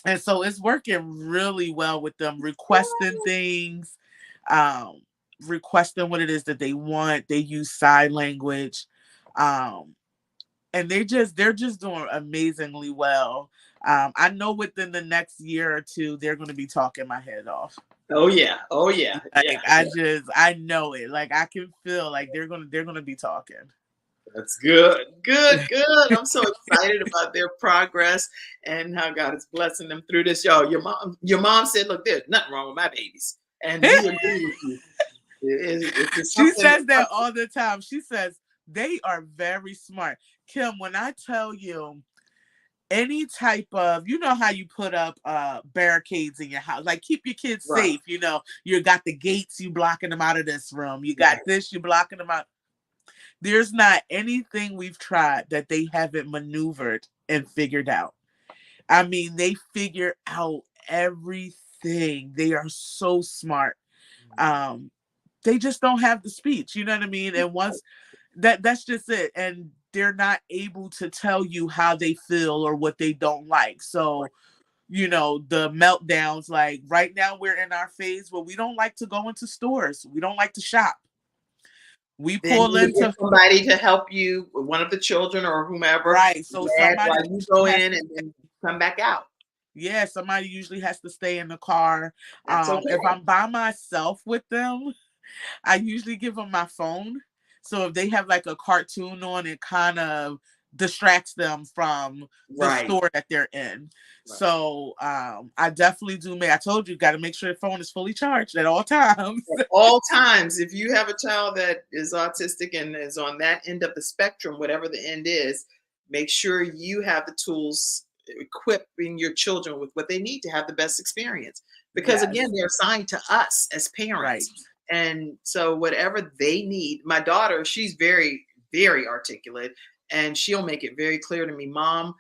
and so it's working really well with them requesting things, um, requesting what it is that they want. They use sign language. Um, and they're just doing amazingly well. I know within the next year or two, they're going to be talking my head off. Oh yeah. Oh yeah. Yeah. Like Yeah. I know it. Like I can feel like they're gonna be talking. That's good. Good. Good. I'm so excited about their progress and how God is blessing them through this. Yo, your mom said, "Look, there's nothing wrong with my babies," and we agree with you. It's She something. says that all the time. She says they are very smart. Kim, when I tell you any type of, you know how you put up barricades in your house, like keep your kids Right. safe, you know, you got the gates, you blocking them out of this room, you got Right. this, you blocking them out. There's not anything we've tried that they haven't maneuvered and figured out. I mean, they figure out everything. They are so smart. Um, they just don't have the speech, you know what I mean? And once that's just it. And they're not able to tell you how they feel or what they don't like. So, you know, the meltdowns, like right now we're in our phase where we don't like to go into stores. We don't like to shop. We Then pull you would get into somebody to help you, one of the children or whomever, right. So dad, somebody while you go has in and then come back out. yeah, somebody usually has to stay in the car. That's okay. If I'm by myself with them, I usually give them my phone. So if they have like a cartoon on, it kind of distracts them from the Right. store that they're in. Right. So I definitely do I told you, got to make sure the phone is fully charged at all times. At all times, if you have a child that is autistic and is on that end of the spectrum, whatever the end is, make sure you have the tools equipping your children with what they need to have the best experience. Because Yes. again, they're assigned to us as parents. Right. And so whatever they need, my daughter, she's very, very articulate and she'll make it very clear to me, Mom,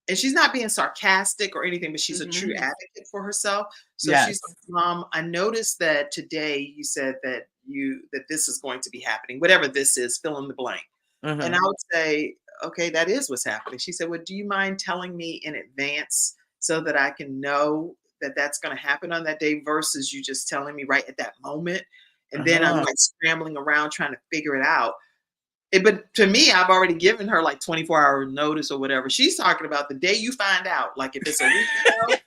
and she's not being sarcastic or anything, but she's a true Mhm. advocate for herself. So Yes. she's like, Mom, I noticed that today you said that this is going to be happening, whatever this is, fill in the blank. And I Uh-huh. would say, okay, that is what's happening. She said, well, do you mind telling me in advance so that I can know that that's going to happen on that day versus you just telling me right at that moment? And then I'm Uh-huh. like scrambling around trying to figure it out. But to me, I've already given her like 24-hour notice or whatever. She's talking about the day you find out. Like if it's a week ago,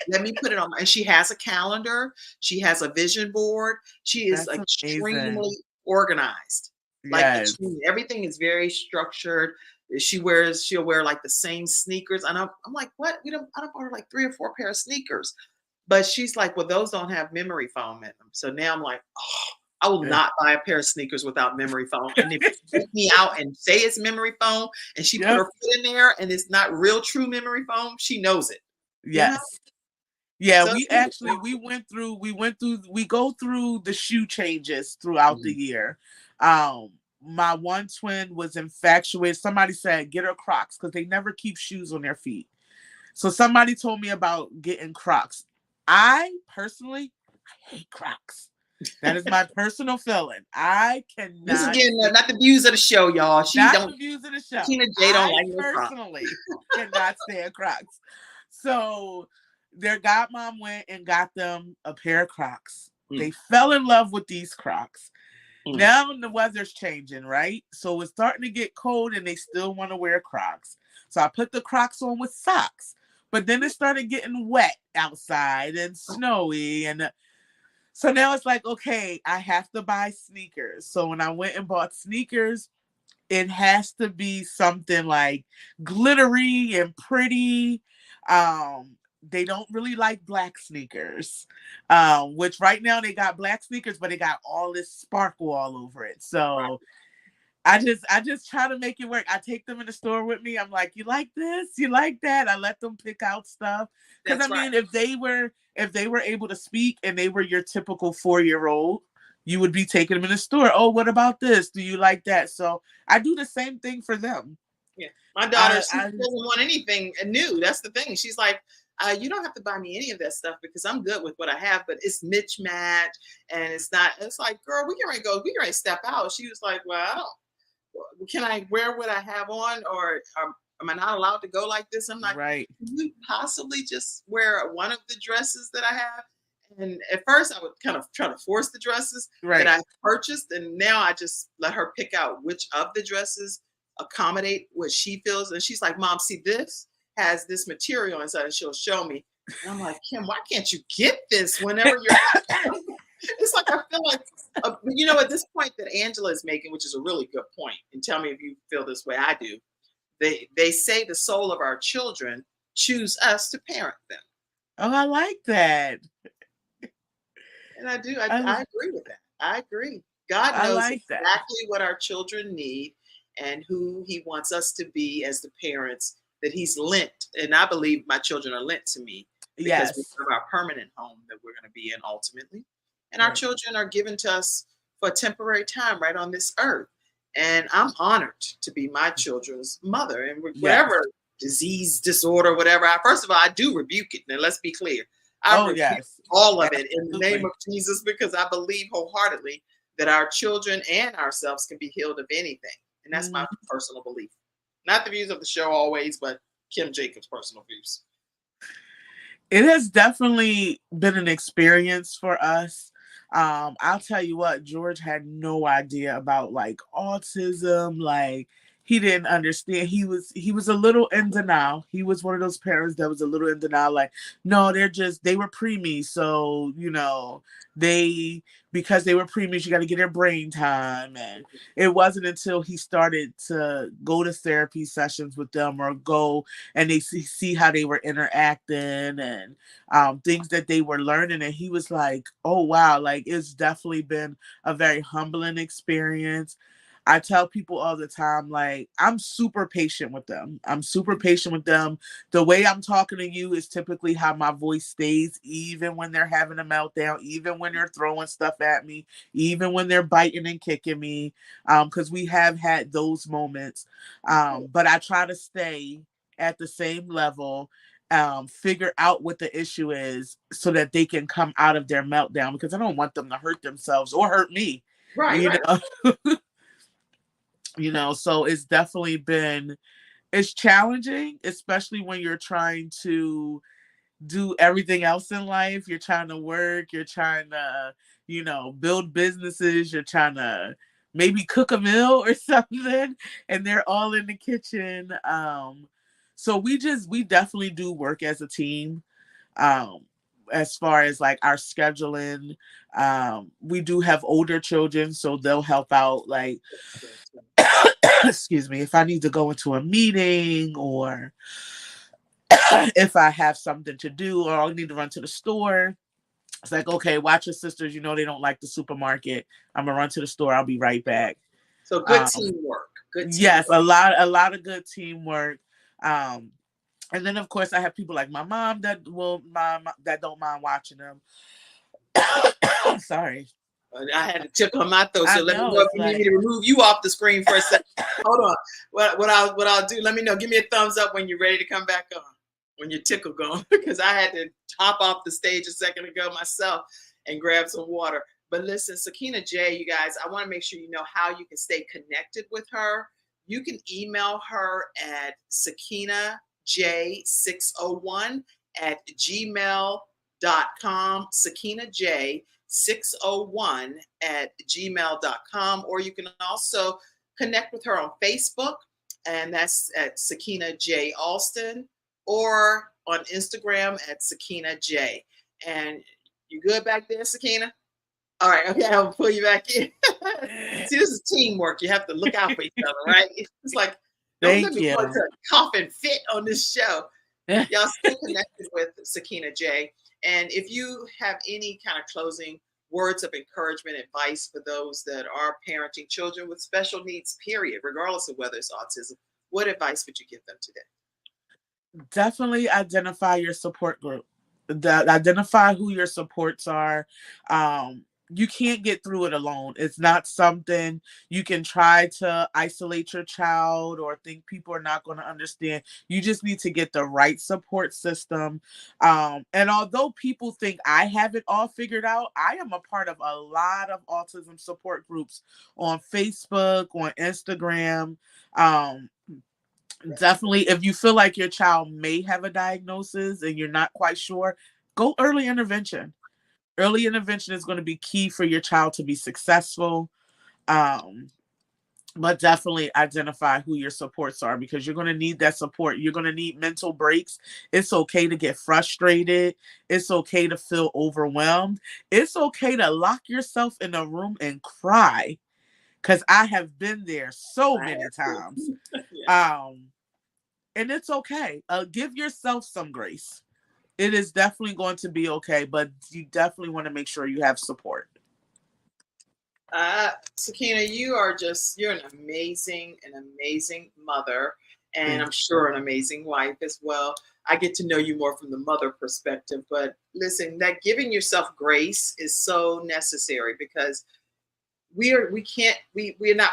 let me put it on. And she has a calendar. She has a vision board. She is That's amazing. extremely organized. Like Yes. everything is very structured. She'll wear like the same sneakers. And I'm like, what? I don't bought her like 3 or 4 pair of sneakers. But she's like, well, those don't have memory foam in them. So now I'm like, oh, I will not buy a pair of sneakers without memory foam. And if you take me out and say it's memory foam and she put her foot in there and it's not real true memory foam, she knows it. You know? Yes. Yeah, So we go through the shoe changes throughout the year. My one twin was infatuated. Somebody said, get her Crocs because they never keep shoes on their feet. So somebody told me about getting Crocs. I personally hate Crocs. That is my personal feeling. I cannot. This is again not the views of the show, y'all. The views of the show. Sakinna J don't like no Crocs. Personally cannot stand Crocs. So their godmom went and got them a pair of Crocs. They fell in love with these Crocs. Now the weather's changing, right? So it's starting to get cold and they still want to wear Crocs. So I put the Crocs on with socks. But then it started getting wet outside and snowy. And so now it's like, okay, I have to buy sneakers. So when I went and bought sneakers, it has to be something like glittery and pretty. they don't really like black sneakers, which right now they got black sneakers, but they got all this sparkle all over it. So I just try to make it work. I take them in the store with me. I'm like, you like this? You like that? I let them pick out stuff. Because I mean, if they were able to speak and they were your typical 4-year-old, you would be taking them in the store. Oh, what about this? Do you like that? So I do the same thing for them. Yeah. My daughter, she doesn't want anything new. That's the thing. She's like, you don't have to buy me any of that stuff because I'm good with what I have, but it's mismatch and it's not, it's like, girl, we can ready to step out. She was like, well, can I wear what I have on, or am I not allowed to go like this? I'm like, right. Can you possibly just wear one of the dresses that I have? And at first I would kind of try to force the dresses that I purchased. And now I just let her pick out which of the dresses accommodate what she feels. And she's like, Mom, see, this has this material inside, and she'll show me. And I'm like, Kim, why can't you get this whenever you're it's like, I feel like, at this point that Angela is making, which is a really good point, and tell me if you feel this way I do. They say the soul of our children choose us to parent them. Oh, I like that. And I do. I agree with that. I agree. God knows exactly what our children need and who he wants us to be as the parents that he's lent. And I believe my children are lent to me because we have our permanent home that we're going to be in ultimately. And our children are given to us for a temporary time right on this earth. And I'm honored to be my children's mother. And whatever disease, disorder, whatever, first of all, I do rebuke it. Now, let's be clear. I rebuke all of it in the name of Jesus, because I believe wholeheartedly that our children and ourselves can be healed of anything. And that's my personal belief. Not the views of the show always, but Kim Jacobs' personal views. It has definitely been an experience for us. I'll tell you what, George had no idea about like autism. Like, he didn't understand. He was a little in denial. He was one of those parents that was a little in denial. Like, no, they were preemies. So, because they were preemies, you got to get their brain time. And it wasn't until he started to go to therapy sessions with them, or go and they see how they were interacting and things that they were learning. And he was like, oh, wow, like, it's definitely been a very humbling experience. I tell people all the time, like, I'm super patient with them. The way I'm talking to you is typically how my voice stays, even when they're having a meltdown, even when they're throwing stuff at me, even when they're biting and kicking me, because we have had those moments. But I try to stay at the same level, figure out what the issue is so that they can come out of their meltdown, because I don't want them to hurt themselves or hurt me. Right. So it's definitely it's challenging, especially when you're trying to do everything else in life. You're trying to work, you're trying to, build businesses, you're trying to maybe cook a meal or something, and they're all in the kitchen. So we definitely do work as a team. As far as like our scheduling, we do have older children, so they'll help out, like, excuse me, if I need to go into a meeting, or if I have something to do, or I need to run to the store. It's like, okay, watch your sisters, they don't like the supermarket. I'm gonna run to the store, I'll be right back. So good teamwork. Yes, a lot of good teamwork. And then of course I have people like my mom that don't mind watching them. Sorry. I had to tip on my throat, so let me know if you need me to remove you off the screen for a second. Hold on. What I'll do, let me know. Give me a thumbs up when you're ready to come back on, when your tickle gone, because I had to hop off the stage a second ago myself and grab some water. But listen, Sakinna J, you guys, I want to make sure you know how you can stay connected with her. You can email her at sakinnaj601@gmail.com. Sakinna J 601@gmail.com, or you can also connect with her on Facebook, and that's at Sakinna J Alston, or on Instagram at Sakinna J. And you good back there, Sakina? All right, okay, I'll pull you back in. See, this is teamwork. You have to look out for each other, right? It's like, don't let me go into a coughing fit on this show. Y'all stay connected with Sakinna J. And if you have any kind of closing words of encouragement, advice for those that are parenting children with special needs, period, regardless of whether it's autism, what advice would you give them today? Definitely identify your support group. Identify who your supports are. You can't get through it alone. It's not something you can try to isolate your child or think people are not going to understand. You just need to get the right support system. And although people think I have it all figured out, I am a part of a lot of autism support groups on Facebook, on Instagram. Definitely, if you feel like your child may have a diagnosis and you're not quite sure, go early intervention. Early intervention is going to be key for your child to be successful. But definitely identify who your supports are, because you're going to need that support. You're going to need mental breaks. It's okay to get frustrated. It's okay to feel overwhelmed. It's okay to lock yourself in a room and cry, because I have been there so many times. Yeah. And it's okay. Give yourself some grace. It is definitely going to be okay, but you definitely want to make sure you have support. Sakina, you're an amazing mother, and I'm sure an amazing wife as well. I get to know you more from the mother perspective, but listen, that giving yourself grace is so necessary, because we're not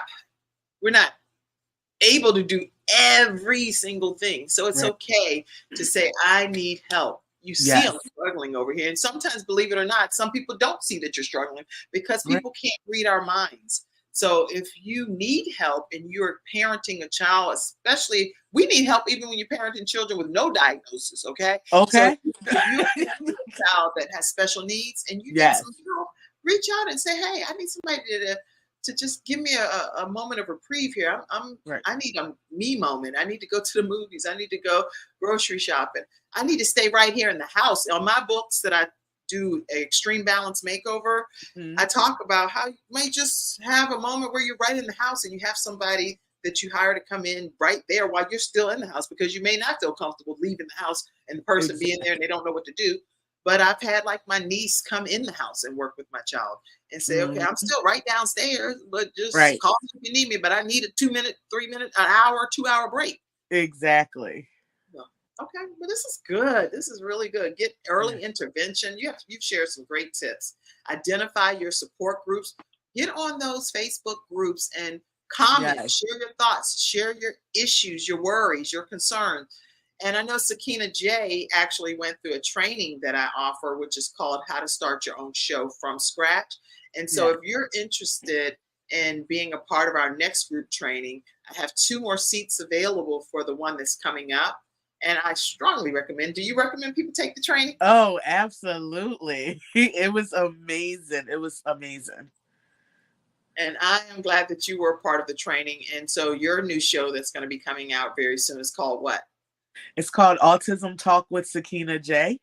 able to do every single thing. So it's okay to say, I need help. You see, I'm struggling over here. And sometimes, believe it or not, some people don't see that you're struggling, because people can't read our minds. So if you need help and you're parenting a child, especially, we need help even when you're parenting children with no diagnosis, okay? Okay. So if you have a child that has special needs and you need some help, reach out and say, hey, I need somebody to just give me a moment of reprieve here. I need a me moment. I need to go to the movies. I need to go grocery shopping. I need to stay right here in the house. On my books that I do, Extreme Balance Makeover, I talk about how you may just have a moment where you're right in the house and you have somebody that you hire to come in right there while you're still in the house, because you may not feel comfortable leaving the house and the person being there and they don't know what to do. But I've had like my niece come in the house and work with my child and say, okay, I'm still right downstairs, but just call me if you need me. But I need a 2 minute, 3 minute, an hour, 2 hour break. Exactly. Okay, well, this is good. This is really good. Get early intervention. You've shared some great tips. Identify your support groups. Get on those Facebook groups and comment, share your thoughts, share your issues, your worries, your concerns. And I know Sakinna J actually went through a training that I offer, which is called How to Start Your Own Show from Scratch. And so if you're interested in being a part of our next group training, I have 2 more seats available for the one that's coming up. And I strongly recommend. Do you recommend people take the training? Oh, absolutely. It was amazing. It was amazing. And I am glad that you were a part of the training. And so your new show that's going to be coming out very soon is called what? It's called Autism Talk with Sakinna J.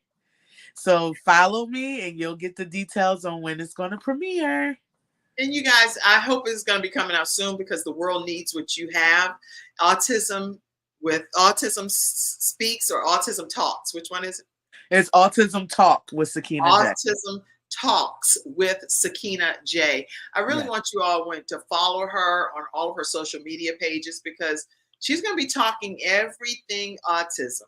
So follow me and you'll get the details on when it's going to premiere. And you guys, I hope it's going to be coming out soon, because the world needs what you have. Autism Speaks or Autism Talks. Which one is it? It's Autism Talk with Sakinna J. Autism Talks with Sakinna J. I really want you all to follow her on all of her social media pages, because she's going to be talking everything autism.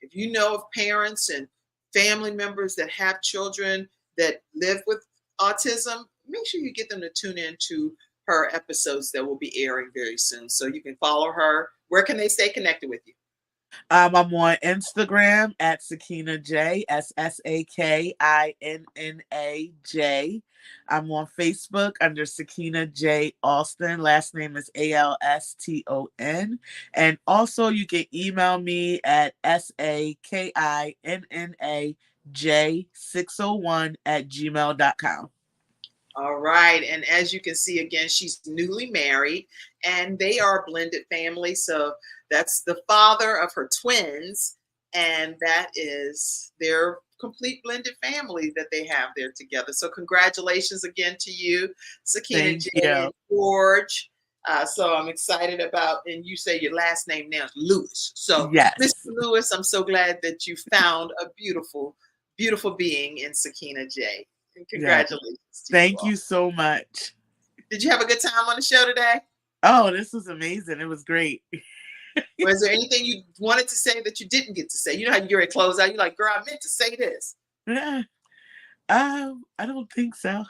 If you know of parents and family members that have children that live with autism, make sure you get them to tune in to her episodes that will be airing very soon. So you can follow her. Where can they stay connected with you? I'm on Instagram at Sakinna J, SSAKINNA J. I'm on Facebook under Sakinna J Alston. Last name is ALSTON. And also you can email me at SAKINNAJ601@gmail.com. All right. And as you can see, again, she's newly married and they are a blended family. So that's the father of her twins. And that is their complete blended family that they have there together. So congratulations again to you, Sakinna J and George. So I'm excited about, and you say your last name now is Lewis. So Yes. Mr. Lewis, I'm so glad that you found a beautiful, beautiful being in Sakinna J. And congratulations. Yes. Thank you so much. Did you have a good time on the show today? Oh, this was amazing. It was great. Was there anything you wanted to say that you didn't get to say? You know how you're at close out, you're like, girl, I meant to say this. I don't think so.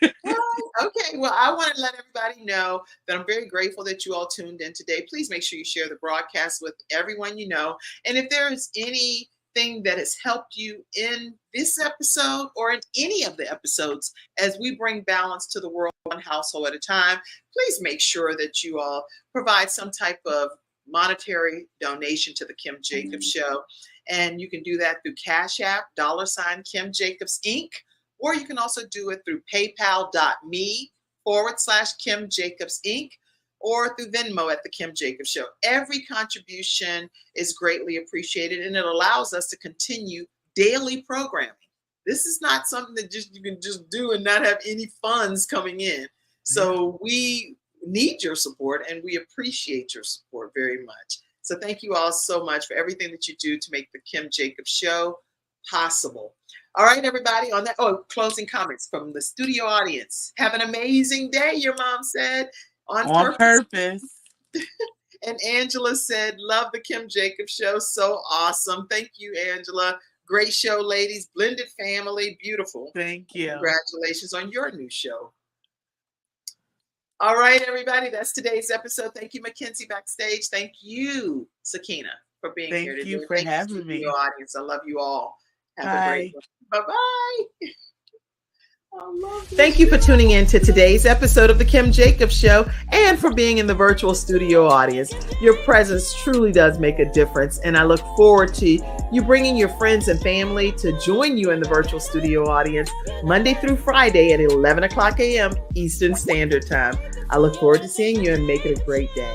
Okay, well, I want to let everybody know that I'm very grateful that you all tuned in today. Please make sure you share the broadcast with everyone you know. And if there is anything that has helped you in this episode or in any of the episodes as we bring balance to the world one household at a time, please make sure that you all provide some type of monetary donation to the Kim Jacobs Show. And you can do that through Cash App, $ Kim Jacobs Inc. Or you can also do it through paypal.me/Kim Jacobs Inc. or through Venmo at the Kim Jacobs Show. Every contribution is greatly appreciated, and it allows us to continue daily programming. This is not something that you can just do and not have any funds coming in. So we need your support, and we appreciate your support very much. So thank you all so much for everything that you do to make the Kim Jacobs Show possible. All right, everybody, on that, closing comments from the studio audience. Have an amazing day, your mom said. On purpose. And Angela said, love the Kim Jacobs Show. So awesome. Thank you, Angela. Great show, ladies. Blended family. Beautiful. Thank you. Congratulations on your new show. All right, everybody. That's today's episode. Thank you, Mackenzie backstage. Thank you, Sakina, for being here today. Thank you for having me. Audience. I love you all. Have Bye. a great one. Bye-bye. Thank you for tuning in to today's episode of the Kim Jacobs Show and for being in the virtual studio audience. Your presence truly does make a difference, and I look forward to you bringing your friends and family to join you in the virtual studio audience Monday through Friday at 11 o'clock a.m. Eastern Standard Time. I look forward to seeing you and make it a great day.